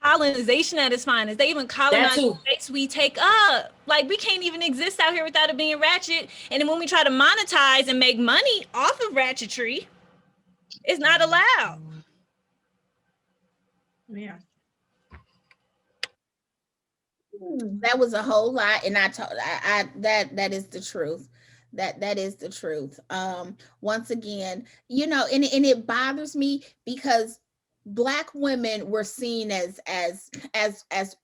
Colonization at its finest. They even colonize the space we take up. Like, we can't even exist out here without it being ratchet. And then when we try to monetize and make money off of ratchetry, it's not allowed. Yeah. That was a whole lot, and that is the truth. That is the truth. Once again, and it bothers me because Black women were seen as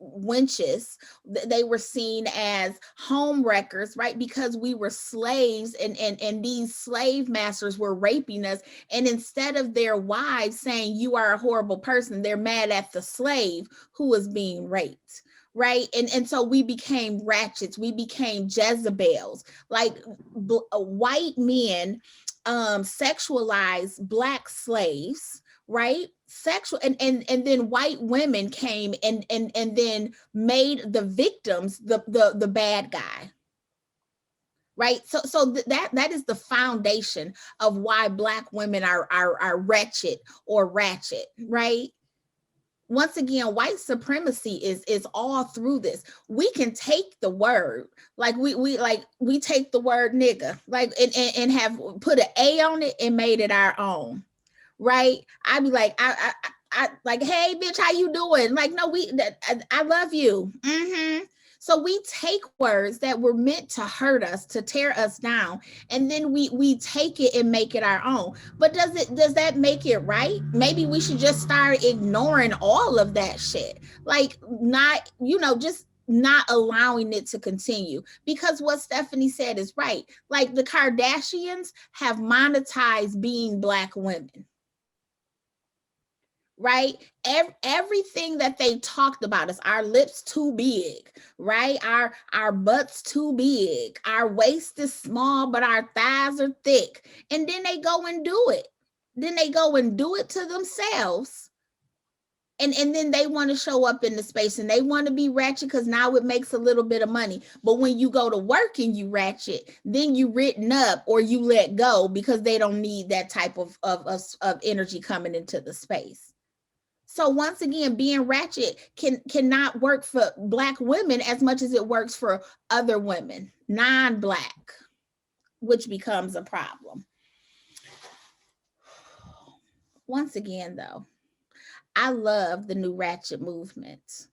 wenches. They were seen as home wreckers, right? Because we were slaves, and these slave masters were raping us. And instead of their wives saying you are a horrible person, they're mad at the slave who was being raped, right? And so we became ratchets, we became Jezebels. Like white men sexualized black slaves, right? Sexual and then white women came and then made the victims the bad guy, right? So that is the foundation of why black women are wretched or ratchet, right? Once again, white supremacy is all through this. We can take the word, like we take the word nigga, like and have put an A on it and made it our own, right? I'd be like, I like, hey bitch, how you doing? Like, no, I love you. So we take words that were meant to hurt us, to tear us down, and then we take it and make it our own. But does that make it right? Maybe we should just start ignoring all of that shit. Like, not, just not allowing it to continue, because what Stephanie said is right. Like, the Kardashians have monetized being black women, right? Everything that they talked about is our lips too big, right? Our butts too big, our waist is small but our thighs are thick, and then they go and do it. Then they go and do it to themselves, and then they want to show up in the space and they want to be ratchet because now it makes a little bit of money. But when you go to work and you ratchet, then you written up or you let go because they don't need that type of energy coming into the space. So once again, being ratchet cannot work for black women as much as it works for other women, non-black, which becomes a problem. Once again, though, I love the new ratchet movement.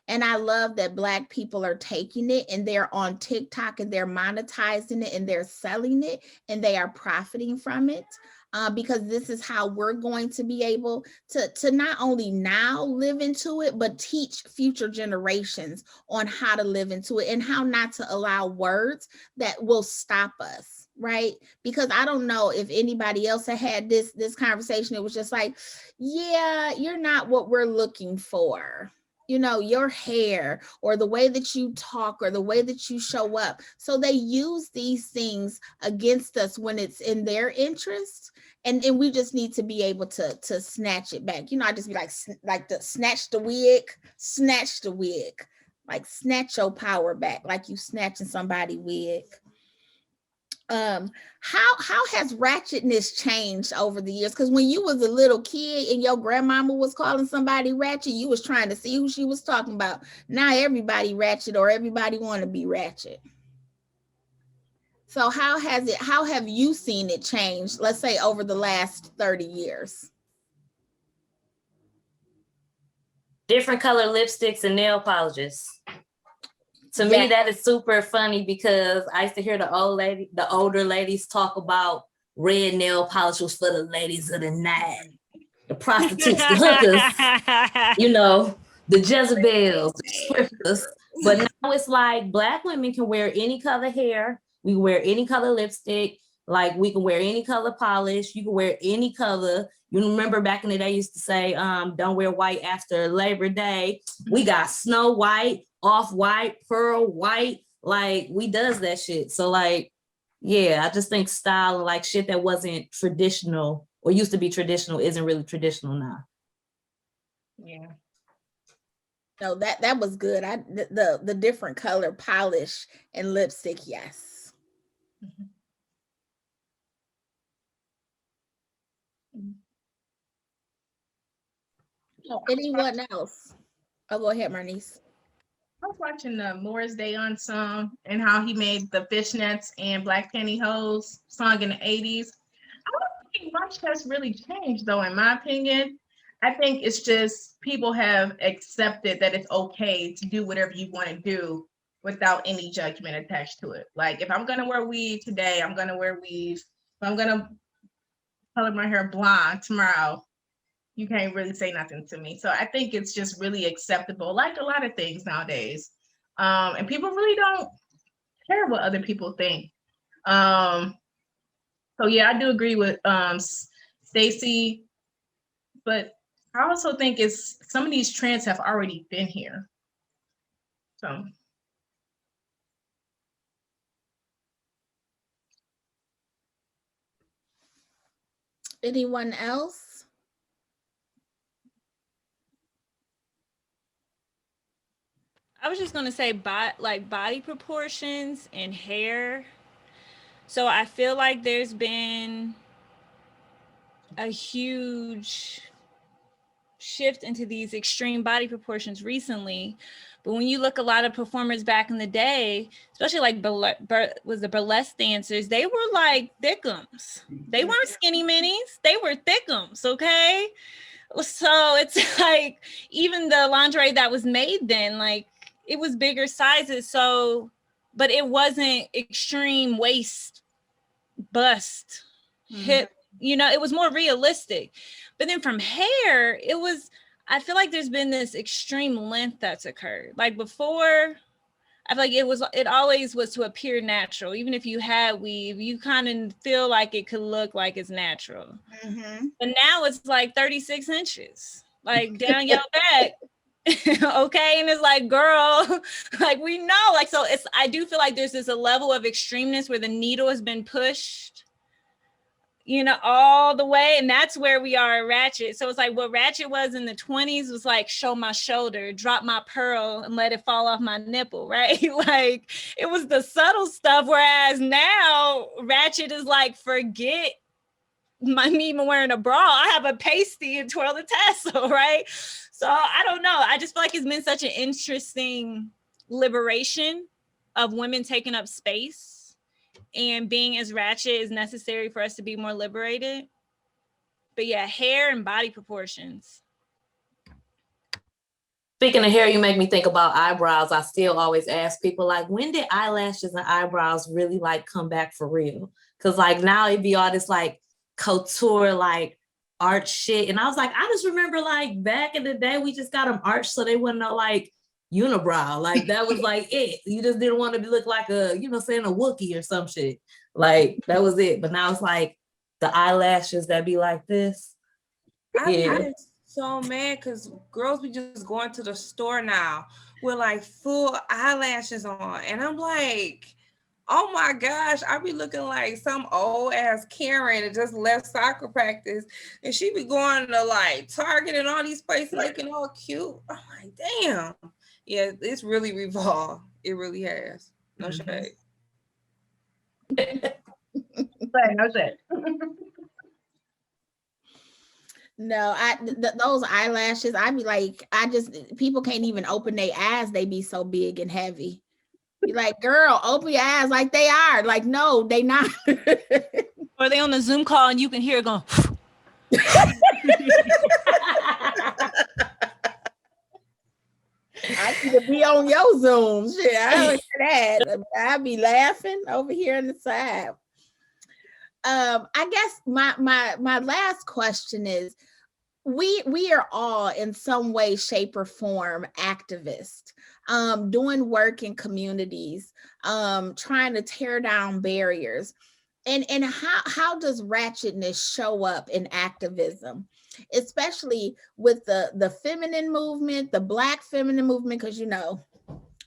And I love that black people are taking it and they're on TikTok and they're monetizing it and they're selling it and they are profiting from it. Because this is how we're going to be able to not only now live into it, but teach future generations on how to live into it and how not to allow words that will stop us, right? Because I don't know if anybody else had this conversation. It was just like, yeah, you're not what we're looking for. Your hair or the way that you talk or the way that you show up. So they use these things against us when it's in their interest. And we just need to be able to snatch it back. I just be like snatch the wig, like snatch your power back, like you snatching somebody's wig. How has ratchetness changed over the years? Because when you was a little kid and your grandmama was calling somebody ratchet, you was trying to see who she was talking about. Now everybody ratchet or everybody want to be ratchet. So how have you seen it change, let's say over the last 30 years? Different color lipsticks and nail polishes. To me, that is super funny because I used to hear the older ladies talk about red nail polish was for the ladies of the night, the prostitutes, the hookers, the Jezebels, the strippers. But now it's like black women can wear any color hair. We can wear any color lipstick. Like, we can wear any color polish. You can wear any color. You remember back in the day, used to say, don't wear white after Labor Day. We got Snow White, Off-White, Pearl White. Like, we does that shit. So, like, yeah, I just think style and like shit that wasn't traditional or used to be traditional isn't really traditional now. Yeah. No, that was good. The different color polish and lipstick, yes. Mm-hmm. Anyone else? Oh, go ahead, Marnice. I was watching the Morris Day on song and how he made the fishnets and black pantyhose song in the 80s. I don't think much has really changed, though, in my opinion. I think it's just people have accepted that it's okay to do whatever you want to do without any judgment attached to it. Like, if I'm going to wear weave today, I'm going to wear weave. If I'm going to color my hair blonde tomorrow, you can't really say nothing to me. So I think it's just really acceptable, like a lot of things nowadays. And people really don't care what other people think. So yeah, I do agree with Stacey, but I also think some of these trends have already been here. So Anyone else? I was just gonna say, like body proportions and hair. So I feel like there's been a huge shift into these extreme body proportions recently. But when you look a lot of performers back in the day, especially like was the burlesque dancers, they were like thickums. They weren't skinny minis. They were thickums, okay? So it's like even the lingerie that was made then, like it was bigger sizes. So, but it wasn't extreme waist, bust, hip, it was more realistic. But then from hair, I feel like there's been this extreme length that's occurred. Like before, I feel like it always was to appear natural. Even if you had weave, you kind of feel like it could look like it's natural. Mm-hmm. But now it's like 36 inches, like down your back. Okay. And it's like, girl, like we know, like, so I do feel like there's this a level of extremeness where the needle has been pushed, all the way. And that's where we are at Ratchet. So it's like what Ratchet was in the 20s was like, show my shoulder, drop my pearl and let it fall off my nipple, right? Like it was the subtle stuff. Whereas now Ratchet is like, forget me even wearing a bra. I have a pasty and twirl the tassel, right? So I don't know. I just feel like it's been such an interesting liberation of women taking up space, and being as ratchet is necessary for us to be more liberated. But yeah, hair and body proportions. Speaking of hair, you make me think about eyebrows. I still always ask people, like, when did eyelashes and eyebrows really like come back for real? Because like now it'd be all this like couture, like art shit. And I was like, I just remember like back in the day, we just got them arched so they wouldn't know like unibrow. Like that was like it. You just didn't want to look like a, saying a Wookiee or some shit. Like that was it. But now it's like the eyelashes that be like this. I'm so mad because girls be just going to the store now with like full eyelashes on. And I'm like, oh my gosh, I be looking like some old ass Karen that just left soccer practice. And she be going to like Target and all these places looking all cute. I'm like, damn. Yeah, it's really revolved. It really has. No shade. no shit. No, those eyelashes, I'd be like, people can't even open their eyes. They be so big and heavy. You're like, girl, open your eyes like they are. Like, no, they not. Or they on the Zoom call and you can hear it going. I need to be on your Zoom. Shit, I don't hear that. I'd be laughing over here on the side. I guess my last question is, we are all in some way, shape, or form activists, doing work in communities, trying to tear down barriers. And how does ratchetness show up in activism, especially with the feminine movement, the Black feminine movement? Because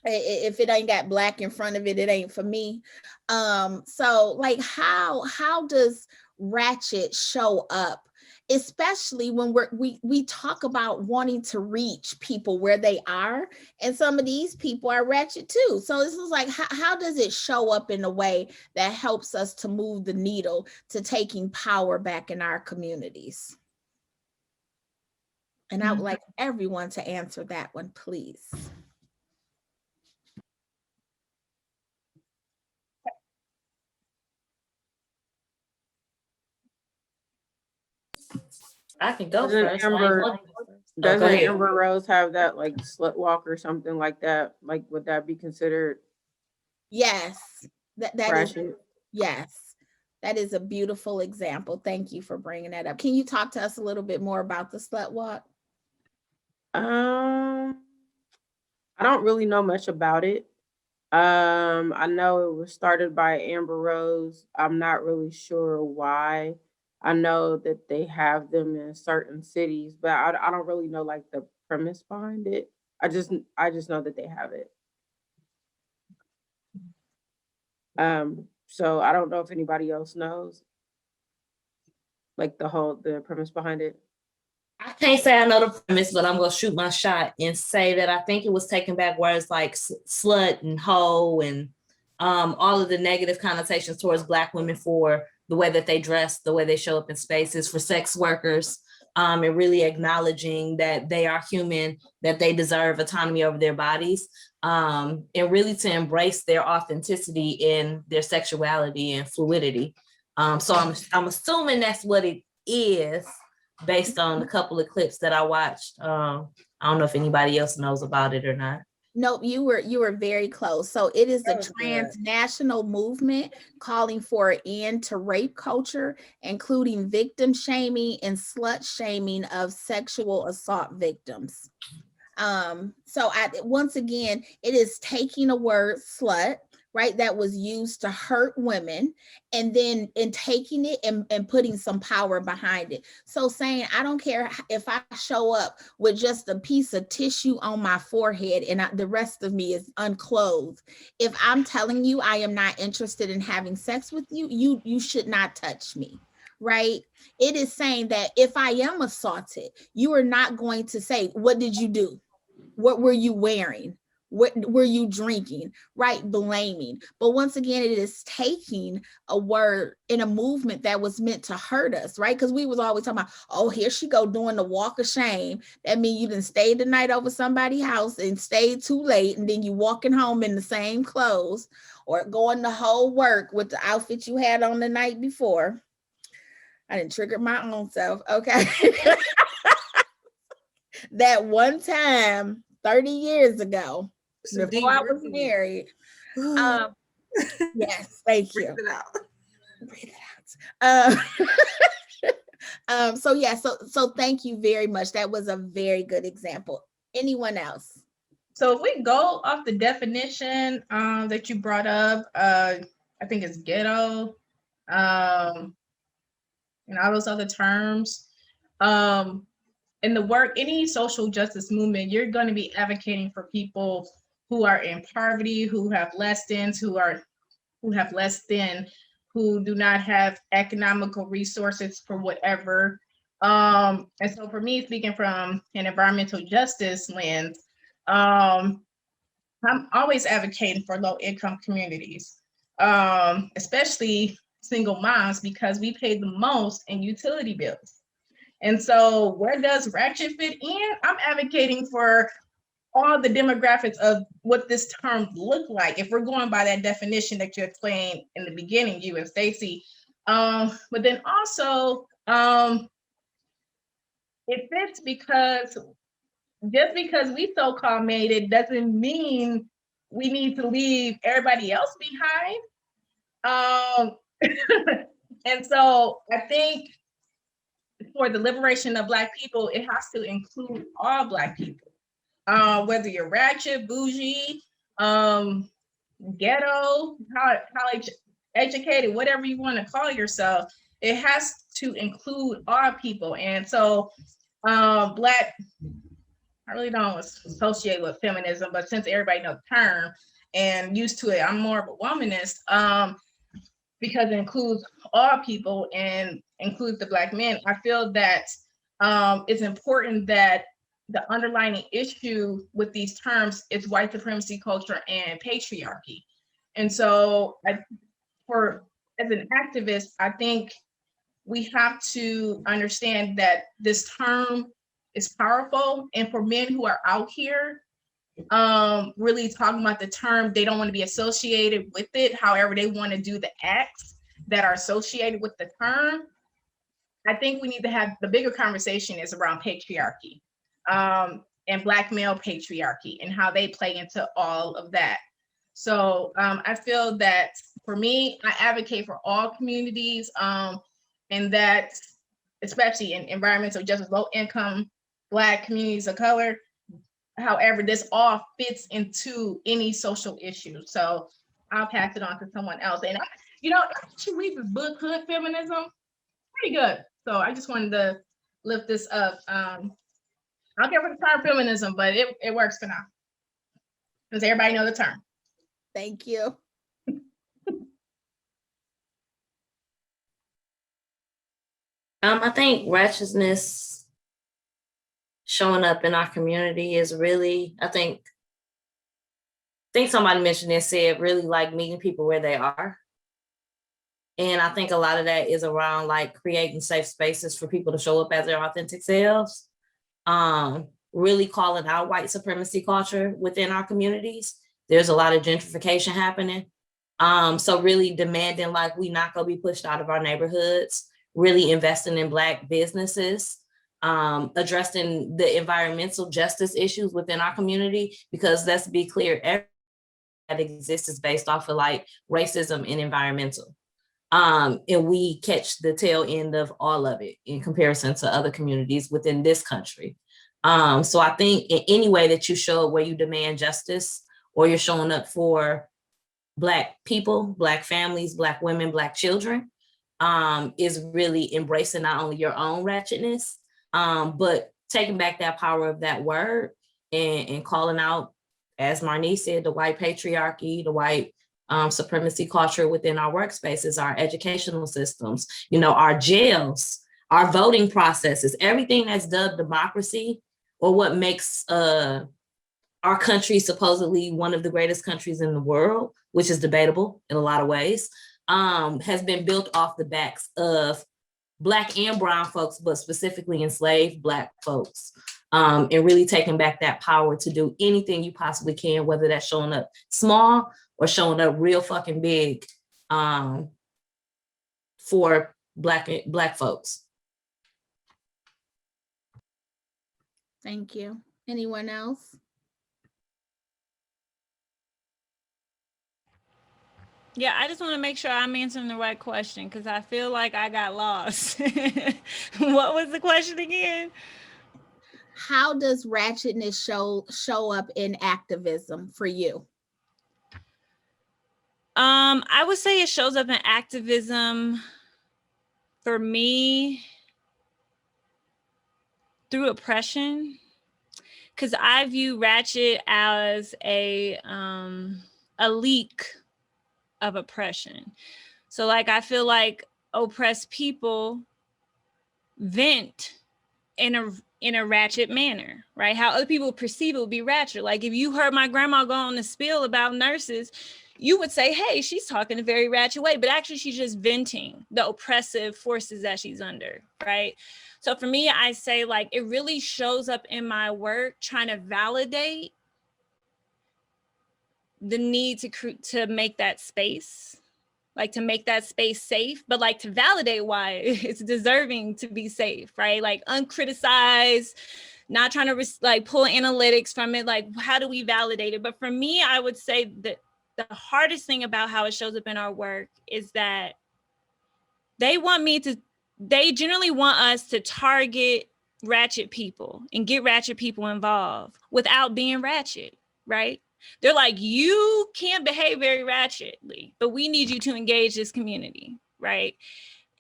if it ain't got Black in front of it, it ain't for me. So like how does ratchet show up, especially when we talk about wanting to reach people where they are, and some of these people are ratchet too. So this is like, how does it show up in a way that helps us to move the needle to taking power back in our communities? And I would like everyone to answer that one, please. I can go Doesn't first. Doesn't Amber Rose have that like slut walk or something like that? Like, would that be considered? Yes, that ratchet? is, yes, that is a beautiful example. Thank you for bringing that up. Can you talk to us a little bit more about the slut walk? I don't really know much about it. I know it was started by Amber Rose. I'm not really sure why. I know that they have them in certain cities, but I don't really know like the premise behind it. I just know that they have it. So I don't know if anybody else knows like the premise behind it. I can't say I know the premise, but I'm gonna shoot my shot and say that I think it was taken back words like slut and hoe and all of the negative connotations towards Black women for the way that they dress, the way they show up in spaces, for sex workers, and really acknowledging that they are human, that they deserve autonomy over their bodies, and really to embrace their authenticity in their sexuality and fluidity. So I'm assuming that's what it is based on a couple of clips that I watched. I don't know if anybody else knows about it or not. Nope, you were very close. So it is a That was good. transnational movement calling for an end to rape culture, including victim shaming and slut shaming of sexual assault victims. So once again, it is taking a word slut, right, that was used to hurt women, and then taking it and putting some power behind it. So saying, I don't care if I show up with just a piece of tissue on my forehead and the rest of me is unclothed. If I'm telling you I am not interested in having sex with you, you should not touch me. Right? It is saying that if I am assaulted, you are not going to say, what did you do? What were you wearing? What were you drinking? Right? Blaming. But once again, it is taking a word in a movement that was meant to hurt us, right? Because we was always talking about, oh, here she go doing the walk of shame. That means you didn't stay the night over somebody's house and stayed too late, and then you walking home in the same clothes, or going to whole work with the outfit you had on the night before. I didn't trigger my own self. Okay. That one time 30 years ago, before I was married. Yes, thank you. Breathe it out. Breathe it out. So thank you very much. That was a very good example. Anyone else? So if we go off the definition that you brought up, I think it's ghetto, and all those other terms. In the work, any social justice movement, you're going to be advocating for people who are in poverty, who have less than, who do not have economical resources for whatever. And so for me, speaking from an environmental justice lens, I'm always advocating for low income communities, especially single moms, because we pay the most in utility bills. And so where does Ratchet fit in? I'm advocating for all the demographics of what this term look like, if we're going by that definition that you explained in the beginning, you and Stacey. But then also, it fits because just because we so-called made it doesn't mean we need to leave everybody else behind. And so I think for the liberation of Black people, it has to include all Black people, whether you're ratchet, bougie, ghetto, college educated, whatever you want to call yourself. It has to include all people. And so Black, I really don't associate with feminism, but since everybody knows the term and used to it, I'm more of a womanist, because it includes all people and includes the Black men. I feel that it's important that the underlying issue with these terms is white supremacy culture and patriarchy. And so as an activist, I think we have to understand that this term is powerful. And for men who are out here really talking about the term, they don't want to be associated with it. However, they want to do the acts that are associated with the term. I think we need to have the bigger conversation is around patriarchy, and Black male patriarchy and how they play into all of that. So I feel that for me, I advocate for all communities, and that especially in environmental justice, low income Black communities of color. However, this all fits into any social issue. So I'll pass it on to someone else. And I should read this book, Hood Feminism. Pretty good. So I just wanted to lift this up. I don't care for the term feminism, but it works for now. Does everybody know the term? Thank you. I think righteousness showing up in our community is really, I think somebody mentioned it, said really like meeting people where they are. And I think a lot of that is around like creating safe spaces for people to show up as their authentic selves. Really calling out white supremacy culture within our communities. There's a lot of gentrification happening. So really demanding like we not gonna be pushed out of our neighborhoods, really investing in Black businesses, addressing the environmental justice issues within our community, because let's be clear, everything that exists is based off of like racism and environmental. And we catch the tail end of all of it in comparison to other communities within this country. So I think in any way that you show where you demand justice or you're showing up for Black people, Black families, Black women, Black children, is really embracing not only your own ratchetness, but taking back that power of that word and calling out, as Marnie said, the white patriarchy, the white supremacy culture within our workspaces, our educational systems, our jails, our voting processes, everything that's dubbed democracy, or what makes our country supposedly one of the greatest countries in the world, which is debatable in a lot of ways, has been built off the backs of Black and brown folks, but specifically enslaved Black folks. And really taking back that power to do anything you possibly can, whether that's showing up small or showing up real fucking big, for Black folks. Thank you. Anyone else? Yeah, I just want to make sure I'm answering the right question because I feel like I got lost. What was the question again? How does ratchetness show up in activism for you? I would say it shows up in activism for me through oppression, because I view Ratchet as a leak of oppression. So like I feel like oppressed people vent in a ratchet manner, right? How other people perceive it would be ratchet. Like if you heard my grandma go on the spiel about nurses, you would say, hey, she's talking a very ratchet way, but actually she's just venting the oppressive forces that she's under, right? So for me, I say like it really shows up in my work trying to validate the need to make that space, like to make that space safe, but like to validate why it's deserving to be safe, right? Like uncriticized, not trying to like pull analytics from it. Like, how do we validate it? But for me, I would say that the hardest thing about how it shows up in our work is that they generally want us to target ratchet people and get ratchet people involved without being ratchet, right? They're like, you can't behave very ratchetly, but we need you to engage this community, right?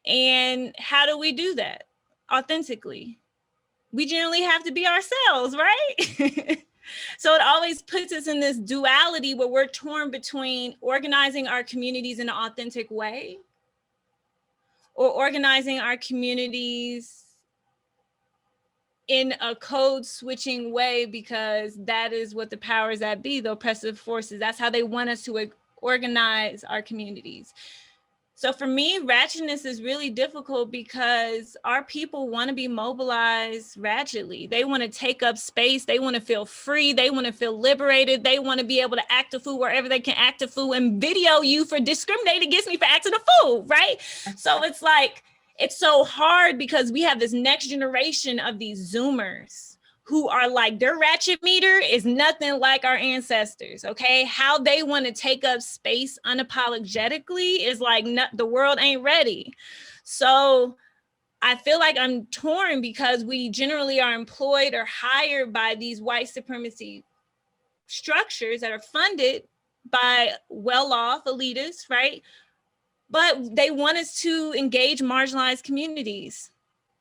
And how do we do that authentically? We generally have to be ourselves, right? So it always puts us in this duality where we're torn between organizing our communities in an authentic way or organizing our communities in a code switching way, because that is what the powers that be, the oppressive forces, that's how they want us to organize our communities. So for me, ratchetness is really difficult because our people want to be mobilized ratchetly. They want to take up space. They want to feel free. They want to feel liberated. They want to be able to act a fool wherever they can act a fool and video you for discriminating against me for acting a fool, right? So it's like, it's so hard because we have this next generation of these Zoomers who are like, their ratchet meter is nothing like our ancestors, okay? How they want to take up space unapologetically is like, the world ain't ready. So I feel like I'm torn because we generally are employed or hired by these white supremacy structures that are funded by well-off elitists, right? But they want us to engage marginalized communities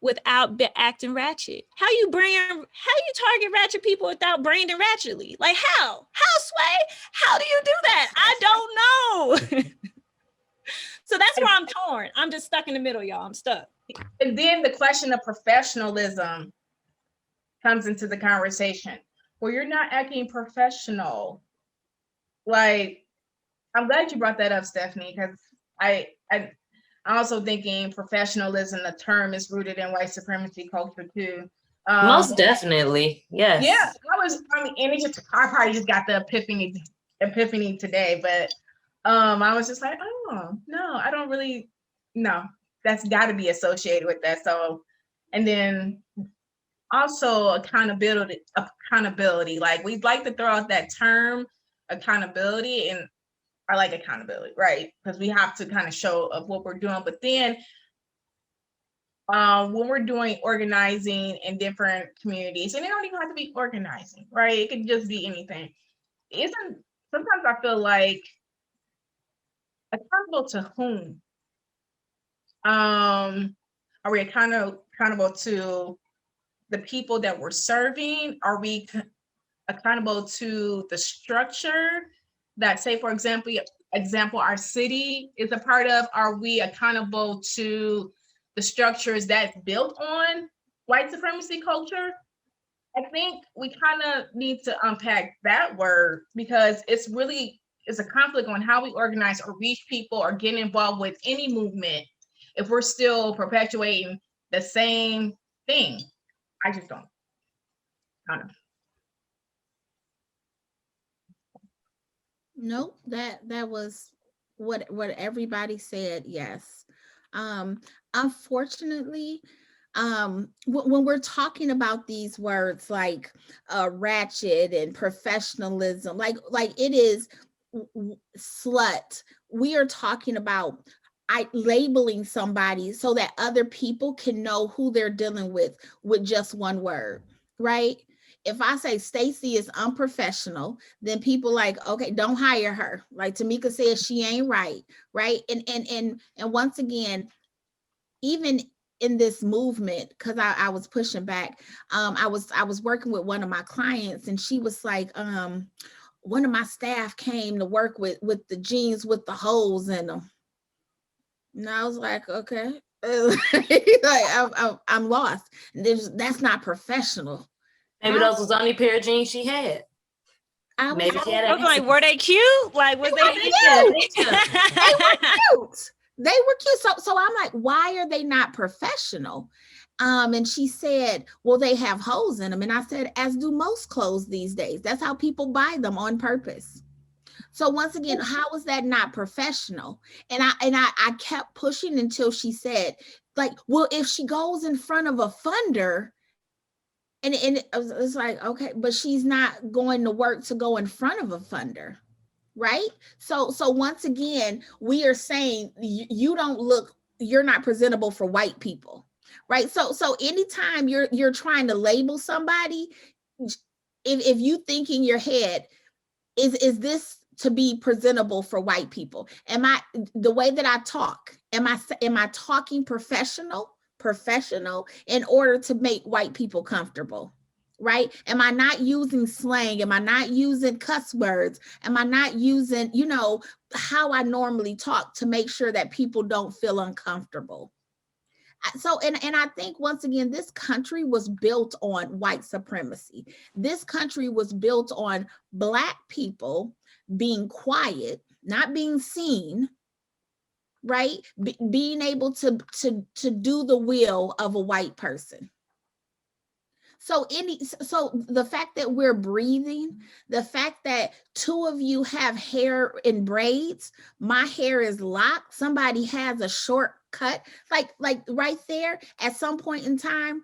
without acting ratchet. How you target ratchet people without branding ratchetly? Like how? How, Sway? How do you do that? I don't know. So that's where I'm torn. I'm just stuck in the middle, y'all. I'm stuck. And then the question of professionalism comes into the conversation. Well, you're not acting professional. Like, I'm glad you brought that up, Stephanie, because I'm also thinking professionalism, the term is rooted in white supremacy culture too. Most definitely. Yes. Yeah, and it just, I probably just got the epiphany today, but I was just like, oh no, I don't really, no, that's got to be associated with that. So, and then also accountability. Like, we'd like to throw out that term accountability, and I like accountability, right? Because we have to kind of show of what we're doing. But then when we're doing organizing in different communities, and it don't even have to be organizing, right? It could just be anything. Isn't Sometimes I feel like accountable to whom? Are we accountable to the people that we're serving? Are we accountable to the structure that, say, for example, our city is a part of? Are we accountable to the structures that's built on white supremacy culture? I think we kind of need to unpack that word, because it's a conflict on how we organize or reach people or get involved with any movement if we're still perpetuating the same thing. I just don't. I don't know. Nope, that was what everybody said. Yes. Unfortunately, when we're talking about these words like ratchet and professionalism, like it is slut, we are talking about labeling somebody so that other people can know who they're dealing with just one word, right? If I say Stacy is unprofessional, then people like, okay, don't hire her. Like Tamika says, she ain't right, right? And once again, even in this movement, because I was pushing back, I was working with one of my clients, and she was like, one of my staff came to work with the jeans with the holes in them, and I was like, okay. Like, I'm lost. That's not professional. Maybe those was the only pair of jeans she had. Maybe she had I was like, were they cute? Like, was they cute? They were cute. They were cute. So I'm like, why are they not professional? And she said, well, they have holes in them. And I said, as do most clothes these days. That's how people buy them, on purpose. So once again, how is that not professional? And I kept pushing until she said, like, well, if she goes in front of a funder, and it's like, okay, but she's not going to work to go in front of a funder, right? So once again, we are saying you don't look, you're not presentable for white people, right? So anytime you're trying to label somebody, if you think in your head, is this to be presentable for white people? Am I, the way that I talk, am I talking professional in order to make white people comfortable? Right? Am I not using slang? Am I not using cuss words? Am I not using, how I normally talk to make sure that people don't feel uncomfortable? So, and I think, once again, this country was built on white supremacy. This country was built on Black people being quiet, not being seen, right? Being able to do the will of a white person. So the fact that we're breathing, the fact that two of you have hair in braids, my hair is locked, somebody has a short cut, like right there at some point in time,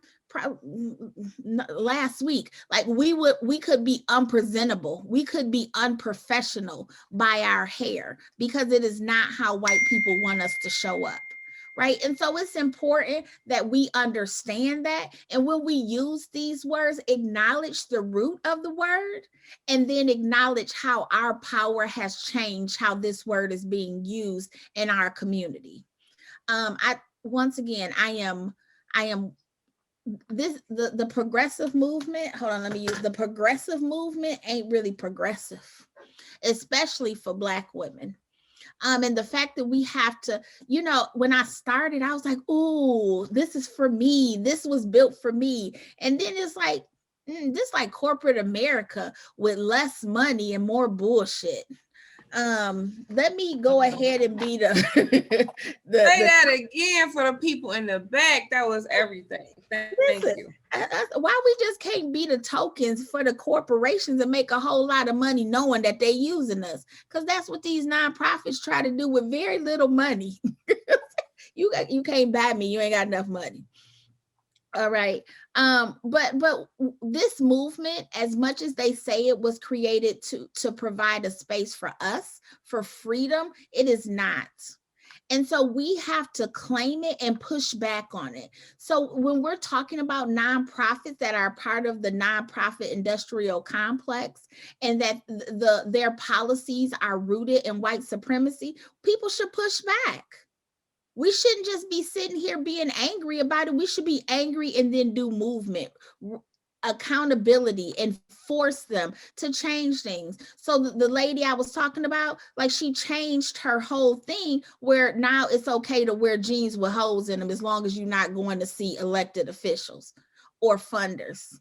last week, like we could be unpresentable, we could be unprofessional by our hair, because it is not how white people want us to show up. Right. And so it's important that we understand that. And when we use these words, acknowledge the root of the word, and then acknowledge how our power has changed, how this word is being used in our community. Once again, I am the progressive movement. Hold on, let me use the progressive movement ain't really progressive, especially for Black women. And the fact that we have to, when I started, I was like, "Ooh, this is for me. This was built for me." And then it's like, this like corporate America with less money and more bullshit. Let me go ahead and be the Say that again for the people in the back. That was everything. Thank listen, you. why we just can't be the tokens for the corporations and make a whole lot of money knowing that they're using us? Because that's what these nonprofits try to do with very little money. You can't buy me. You ain't got enough money. All right. But this movement, as much as they say it was created to provide a space for us for freedom, it is not. And so we have to claim it and push back on it. So when we're talking about nonprofits that are part of the nonprofit industrial complex, and that their policies are rooted in white supremacy, people should push back. We shouldn't just be sitting here being angry about it. We should be angry and then do movement, accountability, and force them to change things. So the lady I was talking about, like, she changed her whole thing where now it's okay to wear jeans with holes in them as long as you're not going to see elected officials or funders.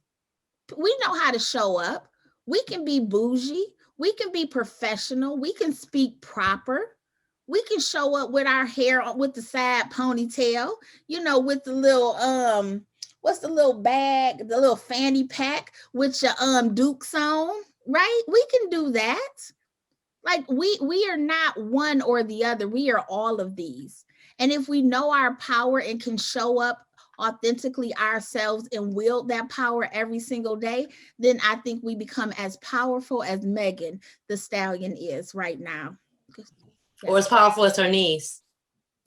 We know how to show up. We can be bougie. We can be professional. We can speak proper. We can show up with our hair with the side ponytail, with the little what's the little bag, the little fanny pack with your dukes on, right? We can do that. Like, we are not one or the other. We are all of these. And if we know our power and can show up authentically ourselves and wield that power every single day, then I think we become as powerful as Megan the Stallion is right now. Or as powerful as her niece.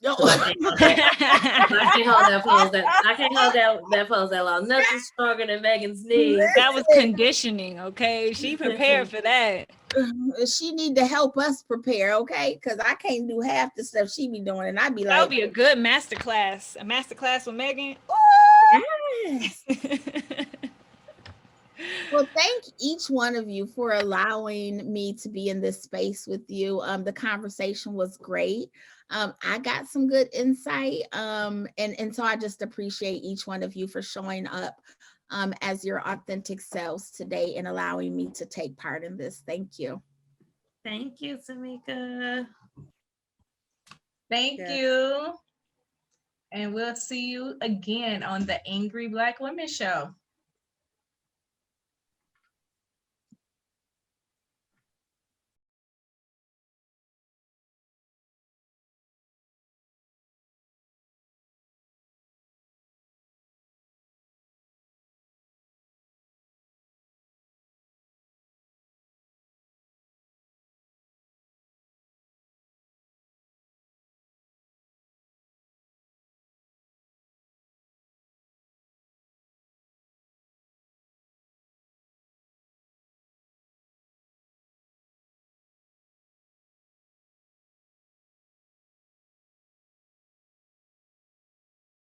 I can't hold that pose. I can't hold that pose that long. Nothing stronger than Megan's knees. That was conditioning, okay? She prepared for that. She need to help us prepare, okay? Because I can't do half the stuff she be doing, and I'd be That like, would be a good masterclass. A masterclass with Megan. yes. Well, thank each one of you for allowing me to be in this space with you. The conversation was great. I got some good insight. And so I just appreciate each one of you for showing up as your authentic selves today and allowing me to take part in this. Thank you. Thank you, Tamika. Thank you. And we'll see you again on the Angry Black Women Show.